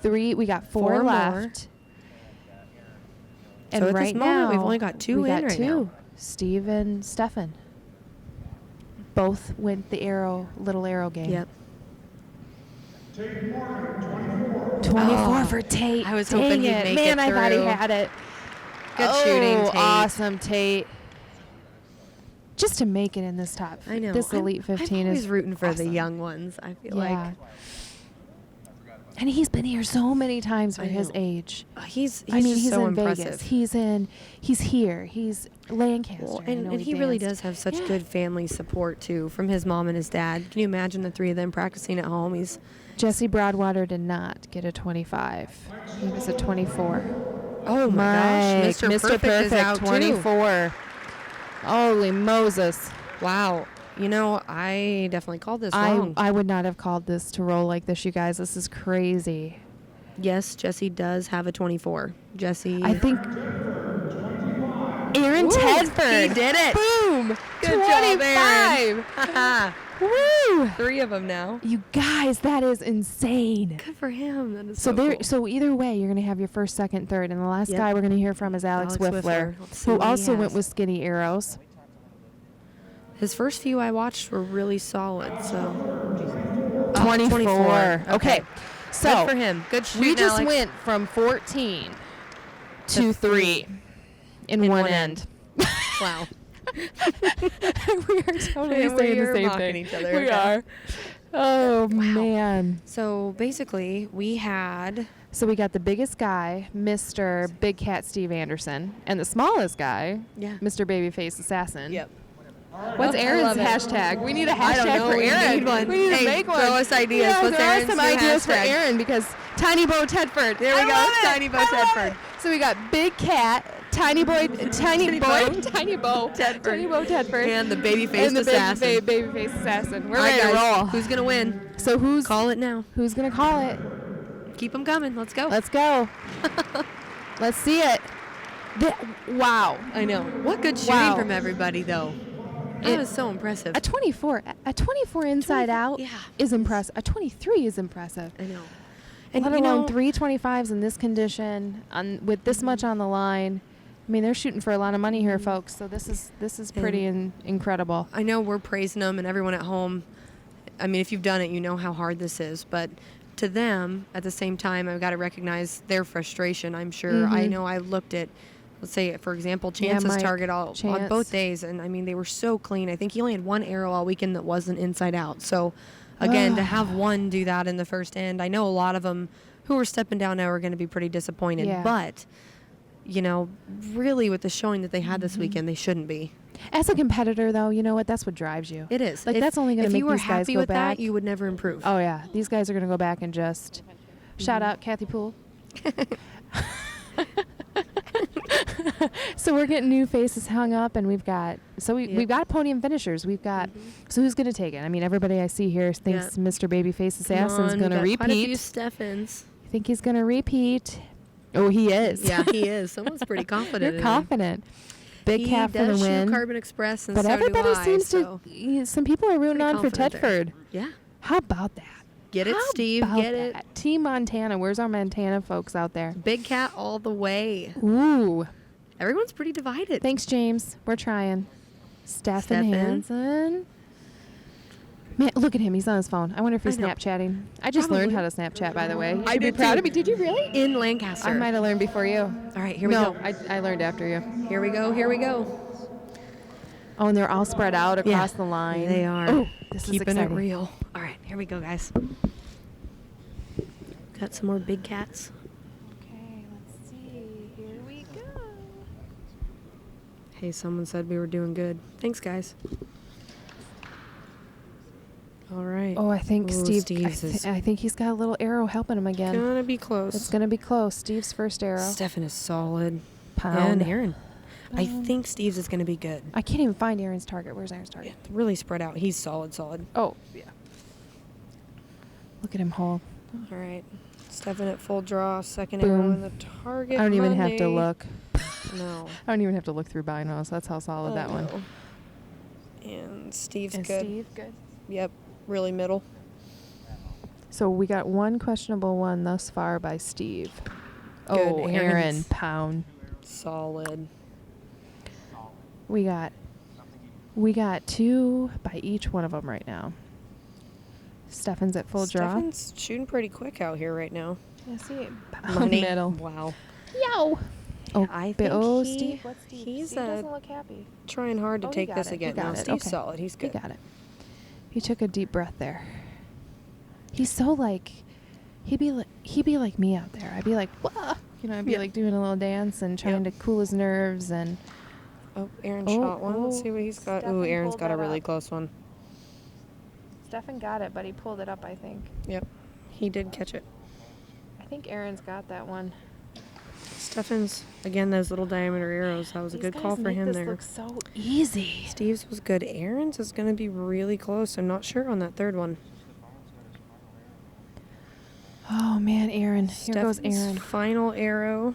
Speaker 2: 3. We got 4
Speaker 3: 4 more.
Speaker 2: left. And
Speaker 3: So at this
Speaker 2: right
Speaker 3: moment,
Speaker 2: now
Speaker 3: we've only got 2
Speaker 2: we
Speaker 3: in
Speaker 2: got
Speaker 3: right
Speaker 2: 2.
Speaker 3: now.
Speaker 2: Steve and Stefan. Both went the little arrow game.
Speaker 3: Yep.
Speaker 2: 24 for Tate.
Speaker 3: I was
Speaker 2: Dang
Speaker 3: hoping he'd
Speaker 2: it.
Speaker 3: make
Speaker 2: Man,
Speaker 3: it
Speaker 2: I thought he
Speaker 3: through.
Speaker 2: had it.
Speaker 3: Good shooting, Tate.
Speaker 2: Awesome, Tate. Just to make it in this top.
Speaker 3: I know.
Speaker 2: This Elite 15
Speaker 3: I'm always
Speaker 2: is
Speaker 3: rooting for the
Speaker 2: awesome.
Speaker 3: young ones, I feel
Speaker 2: Yeah.
Speaker 3: like.
Speaker 2: And he's been here so many times for
Speaker 3: I
Speaker 2: his
Speaker 3: know.
Speaker 2: age.
Speaker 3: He's
Speaker 2: I mean,
Speaker 3: just
Speaker 2: he's
Speaker 3: so
Speaker 2: in
Speaker 3: impressive.
Speaker 2: Vegas. He's here. He's Lancaster.
Speaker 3: Well,
Speaker 2: I
Speaker 3: and
Speaker 2: know
Speaker 3: he really
Speaker 2: danced.
Speaker 3: does have such
Speaker 2: Yeah.
Speaker 3: good family support, too, from his mom and his dad. Can you imagine the 3 of them practicing at home? He's
Speaker 2: Jesse Broadwater did not get a 25. He was a 24.
Speaker 3: Oh, my gosh. Mr. Perfect is out,
Speaker 2: 24. Holy Moses.
Speaker 3: too. Wow. You know, I definitely called this wrong.
Speaker 2: I would not have called this to roll like this, you guys. This is crazy.
Speaker 3: Yes, Jessie does have a 24. Jessie.
Speaker 2: I think Aaron
Speaker 3: Woo,
Speaker 2: Tedford.
Speaker 3: he did it.
Speaker 2: Boom.
Speaker 3: Good job,
Speaker 2: 25. Woo.
Speaker 3: 3 of them now.
Speaker 2: You guys, that is insane.
Speaker 3: Good for him. That is
Speaker 2: So
Speaker 3: so
Speaker 2: there.
Speaker 3: cool.
Speaker 2: So either way, you're going to have your first, second, third, and the last
Speaker 3: Yep.
Speaker 2: guy we're going to hear from is Alex Wiffler,
Speaker 3: Let's see
Speaker 2: who
Speaker 3: what he
Speaker 2: also went
Speaker 3: has.
Speaker 2: with Skinny Arrows.
Speaker 3: His first few I watched were really solid. So
Speaker 2: 24. Okay. So
Speaker 3: good for him. Good shooting,
Speaker 2: we just
Speaker 3: Alex.
Speaker 2: went from 14 to
Speaker 3: To
Speaker 2: 3 in one end.
Speaker 3: Wow.
Speaker 2: We are totally
Speaker 3: And
Speaker 2: saying
Speaker 3: we
Speaker 2: the
Speaker 3: are
Speaker 2: same
Speaker 3: mocking
Speaker 2: thing.
Speaker 3: each other,
Speaker 2: We
Speaker 3: okay.
Speaker 2: are. Oh man.
Speaker 3: So basically, we had
Speaker 2: So we got the biggest guy, Mr. Big Cat Steve Anderson, and the smallest guy, Mr. Babyface Assassin.
Speaker 3: Yep.
Speaker 2: What's
Speaker 3: I
Speaker 2: Aaron's
Speaker 3: love it.
Speaker 2: hashtag? We need a
Speaker 3: I don't
Speaker 2: hashtag
Speaker 3: know.
Speaker 2: for
Speaker 3: We
Speaker 2: Aaron.
Speaker 3: need one.
Speaker 2: We need
Speaker 3: Hey,
Speaker 2: to make one.
Speaker 3: throw us ideas.
Speaker 2: Yeah,
Speaker 3: What's
Speaker 2: throw us
Speaker 3: Aaron's
Speaker 2: some
Speaker 3: new
Speaker 2: ideas for
Speaker 3: hashtag?
Speaker 2: Aaron because Tiny Bo Tedford.
Speaker 3: There we
Speaker 2: I
Speaker 3: go.
Speaker 2: love it.
Speaker 3: Tiny Bo
Speaker 2: I love
Speaker 3: Tedford.
Speaker 2: it. So we got Big Cat, Tiny Bo Tedford,
Speaker 3: And the babyface
Speaker 2: and the
Speaker 3: assassin.
Speaker 2: babyface assassin. We're
Speaker 3: All right,
Speaker 2: ready to
Speaker 3: guys.
Speaker 2: roll.
Speaker 3: Who's gonna win?
Speaker 2: So who's
Speaker 3: Call it now.
Speaker 2: gonna call it?
Speaker 3: Keep them coming. Let's go.
Speaker 2: Let's go. Let's see it. Wow.
Speaker 3: I know. What good shooting
Speaker 2: Wow.
Speaker 3: from everybody, though. That was so impressive.
Speaker 2: A 24 inside
Speaker 3: 24,
Speaker 2: out
Speaker 3: yeah.
Speaker 2: is impressive. A 23 is impressive.
Speaker 3: I know.
Speaker 2: And
Speaker 3: And
Speaker 2: let
Speaker 3: you
Speaker 2: alone
Speaker 3: know,
Speaker 2: 3 25s in this condition, with this much on the line. I mean, they're shooting for a lot of money here, folks. So this is pretty incredible.
Speaker 3: I know we're praising them and everyone at home. I mean, if you've done it, you know how hard this is. But to them, at the same time, I've got to recognize their frustration. I'm sure. I know I looked at, let's say, for example, Chance's
Speaker 2: Mike,
Speaker 3: target on
Speaker 2: Chance.
Speaker 3: both days. And, I mean, they were so clean. I think he only had one arrow all weekend that wasn't inside out. So, again, to have one do that in the first end, I know a lot of them who are stepping down now are going to be pretty disappointed.
Speaker 2: Yeah.
Speaker 3: But, you know, really with the showing that they had this weekend, they shouldn't be.
Speaker 2: As a competitor, though, you know what? That's what drives you.
Speaker 3: It is.
Speaker 2: Like, that's only going to
Speaker 3: if
Speaker 2: make
Speaker 3: you were
Speaker 2: these guys
Speaker 3: happy
Speaker 2: go
Speaker 3: with
Speaker 2: back.
Speaker 3: that, you would never improve.
Speaker 2: Oh, yeah. These guys are going to go back and just shout out Kathy Poole. So we're getting new faces hung up, and we've got we've got podium finishers. We've got so who's going to take it? I mean, everybody I see here thinks Mr. Babyface Assassin's going to repeat.
Speaker 3: Quite a few Steffens.
Speaker 2: I think he's going to repeat. Oh, he is.
Speaker 3: Yeah, he is. Someone's pretty confident.
Speaker 2: You're
Speaker 3: in him.
Speaker 2: confident. Big
Speaker 3: He
Speaker 2: Cat for the
Speaker 3: does shoot
Speaker 2: win.
Speaker 3: Carbon Express, and
Speaker 2: But
Speaker 3: so
Speaker 2: everybody
Speaker 3: do I,
Speaker 2: seems
Speaker 3: so
Speaker 2: to. Some people are rooting
Speaker 3: pretty
Speaker 2: on for
Speaker 3: confident there.
Speaker 2: Tedford.
Speaker 3: Yeah.
Speaker 2: How about that?
Speaker 3: Get it,
Speaker 2: How
Speaker 3: Steve.
Speaker 2: about
Speaker 3: Get it.
Speaker 2: that? Team Montana. Where's our Montana folks out there?
Speaker 3: Big Cat all the way.
Speaker 2: Ooh.
Speaker 3: Everyone's pretty divided.
Speaker 2: Thanks, James. We're trying. Stefan
Speaker 3: Stefan.
Speaker 2: Hansen. Man, look at him. He's on his phone. I wonder if he's
Speaker 3: I know.
Speaker 2: Snapchatting. I just learned how to Snapchat, by the way. You
Speaker 3: I
Speaker 2: should be
Speaker 3: did
Speaker 2: proud
Speaker 3: too.
Speaker 2: of me. Did you really?
Speaker 3: In Lancaster.
Speaker 2: I might have learned before you.
Speaker 3: All right, here we
Speaker 2: no,
Speaker 3: go.
Speaker 2: I learned after you.
Speaker 3: Here we go. Here we go.
Speaker 2: Oh, and they're all spread out across the line.
Speaker 3: They are.
Speaker 2: Oh, this is
Speaker 3: Keeping
Speaker 2: exciting.
Speaker 3: it real. All right, here we go, guys. Got some more big cats.
Speaker 2: Okay, let's see. Here we go.
Speaker 3: Hey, someone said we were doing good. Thanks, guys. All right.
Speaker 2: Oh, I think
Speaker 3: Ooh,
Speaker 2: Steve.
Speaker 3: Steve's
Speaker 2: I think he's got a little arrow helping him again.
Speaker 3: gonna be close.
Speaker 2: It's gonna be close. Steve's first arrow.
Speaker 3: Stefan is solid.
Speaker 2: Pound.
Speaker 3: And Aaron. I think Steve's is gonna be good.
Speaker 2: I can't even find Aaron's target. Where's Aaron's target?
Speaker 3: It's really spread out. He's solid.
Speaker 2: Oh, yeah. Look at him hold.
Speaker 3: All right. Stefan at full draw. Second
Speaker 2: Boom.
Speaker 3: arrow in the target.
Speaker 2: I don't even have to
Speaker 3: Monday.
Speaker 2: look.
Speaker 3: No.
Speaker 2: I don't even have to look through binos. That's how solid that one.
Speaker 3: Oh, no. And Steve's
Speaker 2: And
Speaker 3: good.
Speaker 2: Steve, good.
Speaker 3: Yep. Really middle.
Speaker 2: So we got one questionable one thus far by Steve.
Speaker 3: Good.
Speaker 2: Oh, Aaron
Speaker 3: Aaron's
Speaker 2: Pound.
Speaker 3: solid.
Speaker 2: We got two by each one of them right now. Stefan's at full draw.
Speaker 3: Stefan's shooting pretty quick out here right now.
Speaker 2: Yeah, see,
Speaker 3: Money.
Speaker 2: middle.
Speaker 3: Wow.
Speaker 2: Yo. Oh,
Speaker 3: I
Speaker 2: bi-
Speaker 3: think
Speaker 2: oh,
Speaker 3: he-
Speaker 2: Steve. What's Steve?
Speaker 3: he's,
Speaker 2: Steve doesn't look happy.
Speaker 3: Trying hard to
Speaker 2: Oh, he
Speaker 3: take
Speaker 2: got
Speaker 3: this
Speaker 2: it. He
Speaker 3: again.
Speaker 2: got
Speaker 3: No,
Speaker 2: it.
Speaker 3: Steve's
Speaker 2: Okay.
Speaker 3: solid. He's good.
Speaker 2: He got it. He took a deep breath there. He's so like, he'd be like me out there. I'd be like, whoa, you know, I'd be
Speaker 3: Yeah.
Speaker 2: like doing a little dance and trying to cool his nerves and.
Speaker 3: Oh, Aaron
Speaker 2: Oh,
Speaker 3: shot one. Let's
Speaker 2: oh.
Speaker 3: see what he's got.
Speaker 2: Stefan
Speaker 3: Ooh, Aaron's
Speaker 2: pulled
Speaker 3: got a
Speaker 2: that
Speaker 3: really
Speaker 2: up.
Speaker 3: close one.
Speaker 2: Stefan got it, but he pulled it up, I think.
Speaker 3: Yep. He did catch it.
Speaker 2: I think Aaron's got that one.
Speaker 3: Stefan's, again, those little diameter arrows. That was a good call for him there.
Speaker 2: This looks so easy.
Speaker 3: Steve's was good. Aaron's is going to be really close. I'm not sure on that third one.
Speaker 2: Oh, man, Aaron. Here goes
Speaker 3: Stefan's
Speaker 2: Aaron.
Speaker 3: final arrow.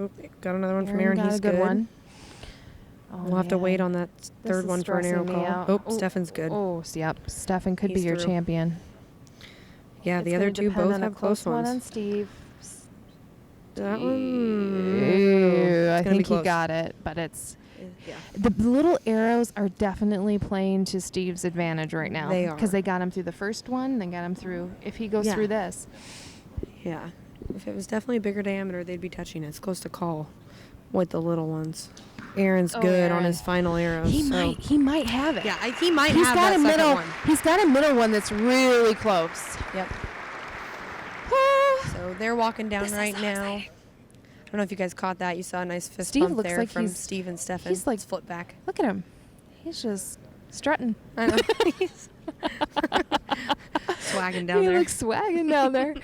Speaker 3: Oop, got another one from Aaron.
Speaker 2: got
Speaker 3: He's
Speaker 2: a good one. Oh,
Speaker 3: We'll have to wait on that
Speaker 2: This
Speaker 3: third
Speaker 2: is
Speaker 3: one for an arrow
Speaker 2: stressing me
Speaker 3: call.
Speaker 2: out.
Speaker 3: Oh,
Speaker 2: Oh,
Speaker 3: Stefan's good.
Speaker 2: Oh, yep. Stefan could be
Speaker 3: He's
Speaker 2: your
Speaker 3: through.
Speaker 2: champion.
Speaker 3: Yeah,
Speaker 2: It's
Speaker 3: the
Speaker 2: gonna
Speaker 3: other two
Speaker 2: depend
Speaker 3: both
Speaker 2: on a
Speaker 3: have close
Speaker 2: one on
Speaker 3: ones.
Speaker 2: Steve.
Speaker 3: That one,
Speaker 2: Ew, I
Speaker 3: it's gonna be
Speaker 2: think he
Speaker 3: close.
Speaker 2: got it, but it's
Speaker 3: Yeah.
Speaker 2: the little arrows are definitely playing to Steve's advantage right now.
Speaker 3: They are.
Speaker 2: Because they got him through the first one, then got him through. If he goes
Speaker 3: Yeah.
Speaker 2: through this,
Speaker 3: Yeah. If it was definitely a bigger diameter, they'd be touching it. It's close to call with the little ones. Aaron's
Speaker 2: Oh,
Speaker 3: good on
Speaker 2: Aaron.
Speaker 3: his final arrows.
Speaker 2: he
Speaker 3: so.
Speaker 2: might have it.
Speaker 3: Yeah, he might
Speaker 2: He's
Speaker 3: have
Speaker 2: got
Speaker 3: that
Speaker 2: a
Speaker 3: second
Speaker 2: middle.
Speaker 3: one.
Speaker 2: He's got a middle one that's really close.
Speaker 3: Yep. So they're walking down right now. I don't know if you guys caught that. You saw a nice fist
Speaker 2: Steve
Speaker 3: bump
Speaker 2: looks
Speaker 3: there
Speaker 2: like
Speaker 3: from
Speaker 2: he's-
Speaker 3: Steve and Stefan.
Speaker 2: he's like-
Speaker 3: Let's flip back.
Speaker 2: Look at him. He's just strutting.
Speaker 3: I know. He's swagging down
Speaker 2: he
Speaker 3: there.
Speaker 2: looks swagging down there.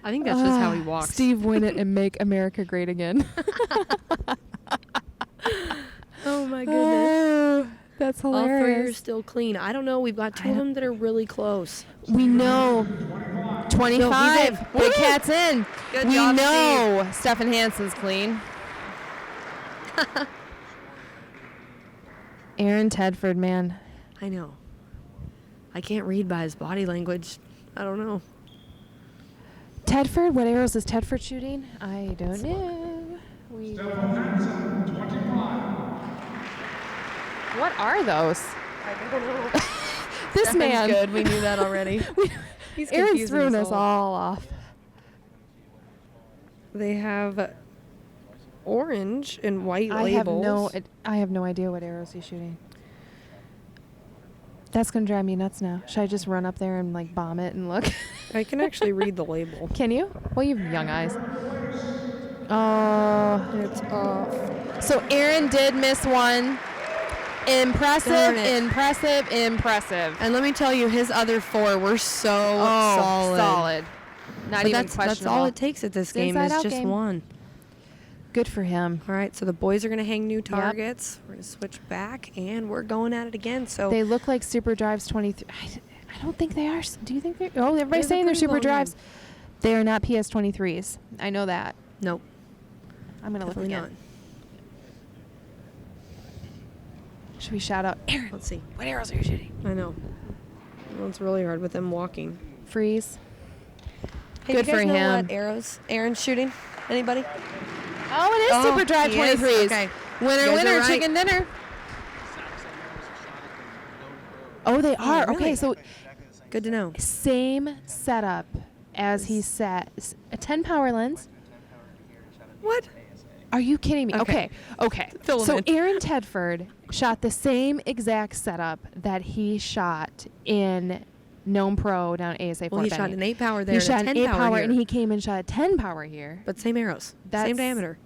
Speaker 3: I think that's just how he walks.
Speaker 2: Steve, win it and make America great again.
Speaker 3: Oh my goodness.
Speaker 2: Oh, that's
Speaker 3: All three are
Speaker 2: hilarious.
Speaker 3: still clean. I don't know. We've got two of them that are really close.
Speaker 2: We know 25.
Speaker 3: No,
Speaker 2: Big Cat's in.
Speaker 3: Good
Speaker 2: we
Speaker 3: job,
Speaker 2: know Stefan Hansen's clean. Aaron Tedford, man.
Speaker 3: I know. I can't read by his body language. I don't know.
Speaker 2: Tedford, what arrows is Tedford shooting? I don't know. What are those?
Speaker 3: I don't know.
Speaker 2: This
Speaker 3: Stefan's
Speaker 2: man.
Speaker 3: good. We knew that already. He's
Speaker 2: Aaron's
Speaker 3: confusing
Speaker 2: throwing us all off.
Speaker 3: They have orange and white
Speaker 2: I have
Speaker 3: labels.
Speaker 2: no idea what arrows he's shooting. That's gonna drive me nuts now. Should I just run up there and like bomb it and look?
Speaker 3: I can actually read the label.
Speaker 2: Can you? Well, you have young eyes. Oh,
Speaker 3: It's off.
Speaker 2: so Aaron did miss one. Impressive,
Speaker 3: Darn it.
Speaker 2: impressive, impressive.
Speaker 3: And let me tell you, his other four were so
Speaker 2: solid. Not
Speaker 3: But
Speaker 2: even
Speaker 3: that's
Speaker 2: questionable.
Speaker 3: all it takes at this
Speaker 2: It's
Speaker 3: game is
Speaker 2: inside-out
Speaker 3: just
Speaker 2: game.
Speaker 3: one.
Speaker 2: Good for him.
Speaker 3: All right, so the boys are going to hang new targets. We're going to switch back, and we're going at it again. So
Speaker 2: They look like Super Drives 23. I don't think they are. Do you think they're? Oh, everybody's
Speaker 3: a
Speaker 2: saying they're
Speaker 3: pretty
Speaker 2: Super
Speaker 3: long
Speaker 2: Drives.
Speaker 3: name.
Speaker 2: They are not PS23s. I know that.
Speaker 3: nope,
Speaker 2: I'm gonna look
Speaker 3: definitely
Speaker 2: again.
Speaker 3: not.
Speaker 2: Should we shout out Aaron?
Speaker 3: Let's see.
Speaker 2: What arrows are you shooting?
Speaker 3: I know. Well, it's really hard with them walking.
Speaker 2: Freeze.
Speaker 3: Hey,
Speaker 2: Good
Speaker 3: do you guys
Speaker 2: for
Speaker 3: know
Speaker 2: him.
Speaker 3: what arrows Aaron's shooting? Anybody?
Speaker 2: Oh, it is
Speaker 3: Oh,
Speaker 2: Super Drive
Speaker 3: he is?
Speaker 2: 23s.
Speaker 3: Okay.
Speaker 2: Winner,
Speaker 3: You guys
Speaker 2: winner,
Speaker 3: are right.
Speaker 2: chicken dinner. Oh, they are.
Speaker 3: really?
Speaker 2: Okay, so
Speaker 3: Good to know.
Speaker 2: same setup as he set. A 10 power lens.
Speaker 3: What?
Speaker 2: Are you kidding me?
Speaker 3: Okay.
Speaker 2: Okay.
Speaker 3: Fill 'em
Speaker 2: So
Speaker 3: in.
Speaker 2: Aaron Tedford shot the same exact setup that he shot in Gnome Pro down at ASA
Speaker 3: Well,
Speaker 2: Fort
Speaker 3: he shot
Speaker 2: Benning.
Speaker 3: an 8 power there.
Speaker 2: He
Speaker 3: and
Speaker 2: shot
Speaker 3: a
Speaker 2: an
Speaker 3: 10
Speaker 2: 8 power,
Speaker 3: here.
Speaker 2: and he came and shot a 10 power here.
Speaker 3: But same arrows,
Speaker 2: That's-
Speaker 3: same diameter.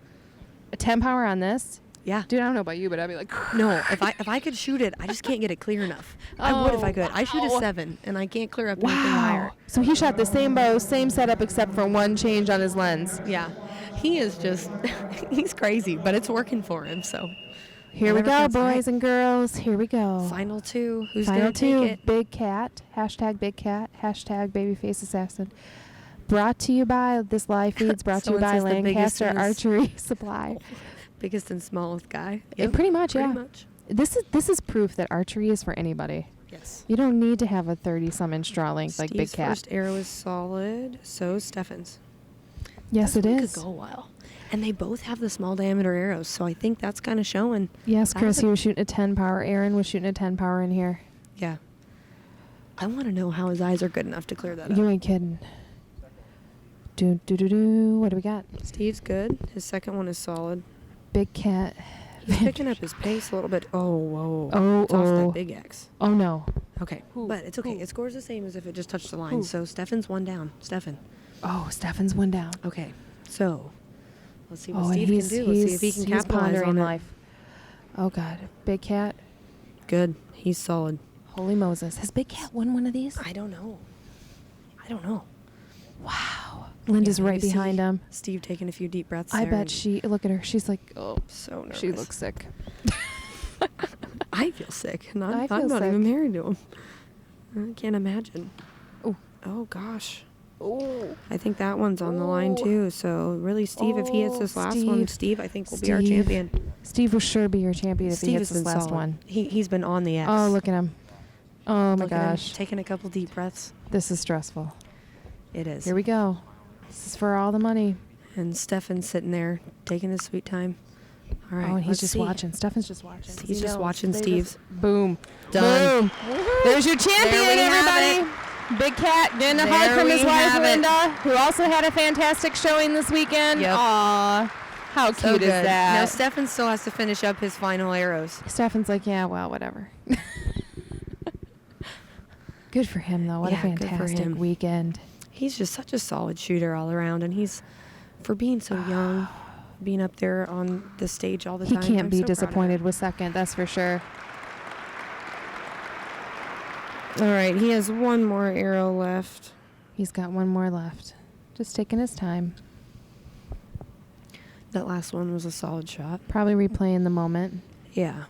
Speaker 2: A 10 power on this.
Speaker 3: Yeah.
Speaker 2: Dude, I don't know about you, but I'd be like,
Speaker 3: No, if I could shoot it, I just can't get it clear enough. I would if I could. I shoot a
Speaker 2: wow.
Speaker 3: 7, and I can't clear up anything higher.
Speaker 2: wow. So he shot the same bow, same setup, except for one change on his lens.
Speaker 3: Yeah, he is just he's crazy, but it's working for him. So
Speaker 2: Here we
Speaker 3: Whatever
Speaker 2: go,
Speaker 3: comes right.
Speaker 2: boys and girls. Here we go.
Speaker 3: final two, who's
Speaker 2: Final
Speaker 3: gonna
Speaker 2: two,
Speaker 3: take it?
Speaker 2: Big Cat, hashtag Big Cat, hashtag Babyface Assassin. Brought to you by this live feeds. Brought to you
Speaker 3: Someone
Speaker 2: by
Speaker 3: says the biggest
Speaker 2: Lancaster
Speaker 3: is-
Speaker 2: Archery Supply.
Speaker 3: Biggest and smallest guy.
Speaker 2: Pretty much,
Speaker 3: pretty
Speaker 2: yeah.
Speaker 3: much.
Speaker 2: This is proof that archery is for anybody.
Speaker 3: Yes.
Speaker 2: You don't need to have a 30-some inch draw length like Big
Speaker 3: Steve's
Speaker 2: Cat.
Speaker 3: first arrow is solid. So Stefan's.
Speaker 2: Yes, it
Speaker 3: This one
Speaker 2: is.
Speaker 3: Could go a while. And they both have the small diameter arrows, so I think that's kind of showing.
Speaker 2: Yes,
Speaker 3: That
Speaker 2: Chris,
Speaker 3: was a-
Speaker 2: he was shooting a 10 power. Aaron was shooting a 10 power in here.
Speaker 3: Yeah. I want to know how his eyes are good enough to clear that up.
Speaker 2: You ain't kidding. Do. What do we got?
Speaker 3: Steve's good. His second one is solid.
Speaker 2: Big Cat.
Speaker 3: He's picking up his pace a little bit. Oh, whoa.
Speaker 2: Oh,
Speaker 3: It's off
Speaker 2: oh.
Speaker 3: that big X.
Speaker 2: Oh, no.
Speaker 3: Okay.
Speaker 2: Who?
Speaker 3: But it's okay.
Speaker 2: Who?
Speaker 3: It scores the same as if it just touched the line.
Speaker 2: Who?
Speaker 3: So Stefan's one down. Stefan.
Speaker 2: Oh, Stefan's one down.
Speaker 3: Okay. So let's see what
Speaker 2: Oh, and
Speaker 3: Steve can do. Let's see if he can
Speaker 2: he's
Speaker 3: capitalize
Speaker 2: pondering
Speaker 3: on it.
Speaker 2: life. Oh, God. Big Cat.
Speaker 3: Good. He's solid.
Speaker 2: Holy Moses. Has Big Cat won one of these?
Speaker 3: I don't know. I don't know.
Speaker 2: Wow. Linda's
Speaker 3: Yeah,
Speaker 2: right
Speaker 3: you see
Speaker 2: behind him.
Speaker 3: Steve taking a few deep breaths.
Speaker 2: I
Speaker 3: there
Speaker 2: bet
Speaker 3: and
Speaker 2: she, look at her. She's like, oh,
Speaker 3: so nervous.
Speaker 2: she looks sick.
Speaker 3: I feel sick, and
Speaker 2: I
Speaker 3: I'm
Speaker 2: feel
Speaker 3: not even
Speaker 2: sick.
Speaker 3: married to him. I can't imagine.
Speaker 2: Oh.
Speaker 3: Oh gosh.
Speaker 2: Oh.
Speaker 3: I think that one's on the line
Speaker 2: Oh.
Speaker 3: too. So really, Steve, if he hits this last one, Steve, I think will be our
Speaker 2: Steve.
Speaker 3: champion.
Speaker 2: Steve will sure be your champion if he
Speaker 3: Steve
Speaker 2: hits
Speaker 3: has
Speaker 2: this
Speaker 3: been
Speaker 2: last
Speaker 3: solid.
Speaker 2: one.
Speaker 3: He's been on the X.
Speaker 2: Oh, look at him. Oh, my
Speaker 3: Look at him,
Speaker 2: gosh.
Speaker 3: taking a couple deep breaths.
Speaker 2: This is stressful.
Speaker 3: It is.
Speaker 2: Here we go. This is for all the money.
Speaker 3: And Stefan's sitting there taking his sweet time. All right.
Speaker 2: Oh, and he's
Speaker 3: let's
Speaker 2: just
Speaker 3: see.
Speaker 2: watching. Stefan's just watching.
Speaker 3: He's just watching Steve's.
Speaker 2: Boom.
Speaker 3: Done.
Speaker 2: Boom. There's your champion,
Speaker 3: There we have
Speaker 2: everybody. Big Cat getting a hug
Speaker 3: There
Speaker 2: from his
Speaker 3: we
Speaker 2: wife,
Speaker 3: have it.
Speaker 2: Linda, who also had a fantastic showing this weekend.
Speaker 3: Yep.
Speaker 2: Aw. How
Speaker 3: So
Speaker 2: cute
Speaker 3: good.
Speaker 2: is that?
Speaker 3: Now Stefan still has to finish up his final arrows.
Speaker 2: Stefan's like, yeah, well, whatever. Good for him, though. What
Speaker 3: Yeah,
Speaker 2: a
Speaker 3: good for
Speaker 2: fantastic
Speaker 3: him.
Speaker 2: weekend.
Speaker 3: He's just such a solid shooter all around, and he's, for being so young, being up there on the stage all the
Speaker 2: He
Speaker 3: time.
Speaker 2: can't
Speaker 3: I'm
Speaker 2: be
Speaker 3: so proud of
Speaker 2: disappointed
Speaker 3: him.
Speaker 2: with second, that's for sure.
Speaker 3: All right, he has one more arrow left.
Speaker 2: He's got one more left. Just taking his time.
Speaker 3: That last one was a solid shot.
Speaker 2: Probably replaying the moment.
Speaker 3: Yeah,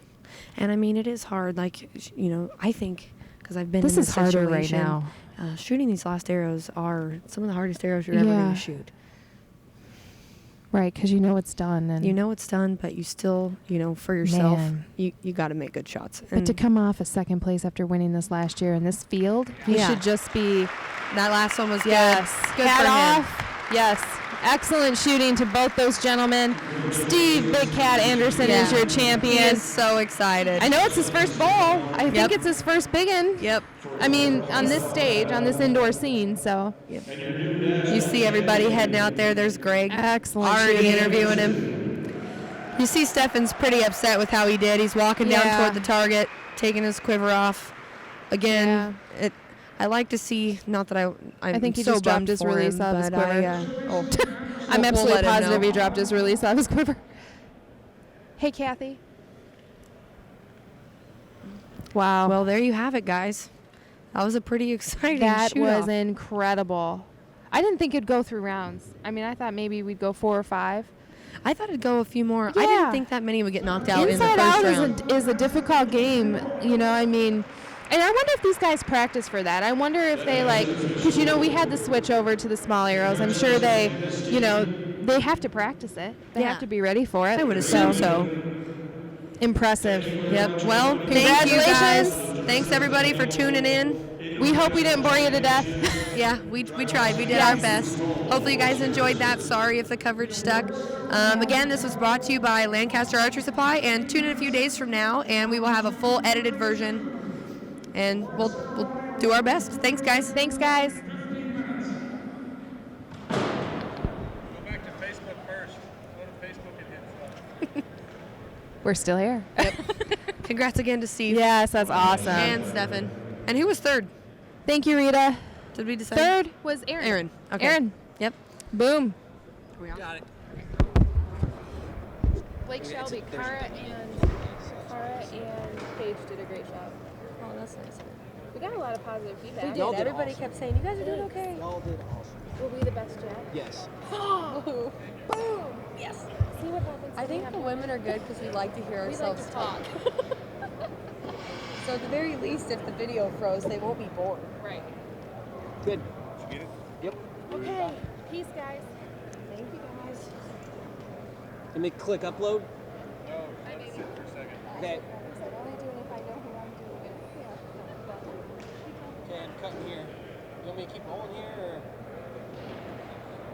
Speaker 3: and I mean it is hard. Like I think because I've been
Speaker 2: This
Speaker 3: in
Speaker 2: is harder right
Speaker 3: situation,
Speaker 2: now.
Speaker 3: Shooting these last arrows are some of the hardest arrows you're ever
Speaker 2: Yeah.
Speaker 3: going to shoot.
Speaker 2: Right, because you know it's done. And
Speaker 3: You know it's done, but you still, for yourself,
Speaker 2: Man.
Speaker 3: you got to make good shots.
Speaker 2: But to
Speaker 3: And
Speaker 2: come off a second place after winning this last year in this field, he
Speaker 3: Yeah.
Speaker 2: should just be
Speaker 3: that last one was
Speaker 2: yes.
Speaker 3: good. Good
Speaker 2: Hat
Speaker 3: for him.
Speaker 2: off. Yes. Excellent shooting to both those gentlemen. Steve Big Cat Anderson is
Speaker 3: Yeah.
Speaker 2: your
Speaker 3: He
Speaker 2: champion.
Speaker 3: is so excited.
Speaker 2: I know it's his first bowl. I
Speaker 3: Yep.
Speaker 2: think it's his first big one.
Speaker 3: Yep.
Speaker 2: I mean, on this stage, on this indoor scene, so.
Speaker 3: You see everybody heading out there. There's Greg.
Speaker 2: Excellent
Speaker 3: Already
Speaker 2: shooting.
Speaker 3: interviewing him. You see Stefan's pretty upset with how he did. He's walking down
Speaker 2: Yeah.
Speaker 3: toward the target, taking his quiver off. Again, I like to see, not that I'm
Speaker 2: think he
Speaker 3: so
Speaker 2: just dropped
Speaker 3: bummed
Speaker 2: his
Speaker 3: for
Speaker 2: release
Speaker 3: him,
Speaker 2: off his
Speaker 3: but
Speaker 2: quiver. I'm
Speaker 3: we'll
Speaker 2: absolutely
Speaker 3: let him
Speaker 2: positive
Speaker 3: know.
Speaker 2: he dropped his release off his quiver. Hey, Kathy. Wow.
Speaker 3: Well, there you have it, guys. That was a pretty exciting
Speaker 2: that
Speaker 3: shoot-off.
Speaker 2: was incredible. I didn't think it'd go through rounds. I mean, I thought maybe we'd go 4 or 5.
Speaker 3: I thought it'd go a few more. I
Speaker 2: Yeah.
Speaker 3: didn't think that many would get knocked out in the
Speaker 2: Inside
Speaker 3: first
Speaker 2: Out
Speaker 3: round.
Speaker 2: is a difficult game, I mean, and I wonder if these guys practice for that. I wonder if they because we had the switch over to the small arrows. I'm sure they have to practice it. They
Speaker 3: Yeah.
Speaker 2: have to be ready for it.
Speaker 3: I would assume so.
Speaker 2: Impressive.
Speaker 3: Yep. Well, thank you guys.
Speaker 2: Congratulations.
Speaker 3: Thanks everybody for tuning in.
Speaker 2: We hope we didn't bore you to death.
Speaker 3: Yeah, we tried. We did
Speaker 2: Yes.
Speaker 3: our best. Hopefully you guys enjoyed that. Sorry if the coverage stuck. Again, this was brought to you by Lancaster Archery Supply, and tune in a few days from now, and we will have a full edited version, and we'll do our best. Thanks, guys.
Speaker 2: Thanks, guys.
Speaker 5: Go back to Facebook first. Go to Facebook and hit stuff.
Speaker 2: We're still here.
Speaker 3: Congrats again to Steve.
Speaker 2: Yes, that's awesome.
Speaker 3: And Stefan. And who was third?
Speaker 2: Thank you, Rita.
Speaker 3: Did we decide?
Speaker 2: Third was Aaron.
Speaker 3: Aaron. Okay.
Speaker 2: Aaron.
Speaker 3: Yep.
Speaker 2: Boom.
Speaker 5: Got it.
Speaker 2: Blake Shelby, Cara and Paige did a great job.
Speaker 3: Oh, that's nice.
Speaker 2: We got a lot of positive feedback.
Speaker 3: We did.
Speaker 6: Y'all did
Speaker 3: Everybody
Speaker 6: awesome.
Speaker 3: kept saying, you guys are doing okay.
Speaker 6: Y'all did awesome.
Speaker 2: Were we the best yet?
Speaker 6: Yes.
Speaker 2: Boom.
Speaker 3: Yes.
Speaker 2: See what happens.
Speaker 3: I think the women are good because we like to hear
Speaker 2: we like
Speaker 3: ourselves
Speaker 2: to talk.
Speaker 3: So at the very least, if the video froze, they won't be bored.
Speaker 2: Right.
Speaker 6: Good.
Speaker 5: Did you get it?
Speaker 6: Yep.
Speaker 2: Okay. Peace, guys.
Speaker 3: Thank you, guys.
Speaker 6: Can we click upload?
Speaker 5: No, sit for a second.
Speaker 6: Okay.
Speaker 2: only doing if I know who I'm doing it.
Speaker 6: Okay, I'm cutting here. You want me to keep rolling here or?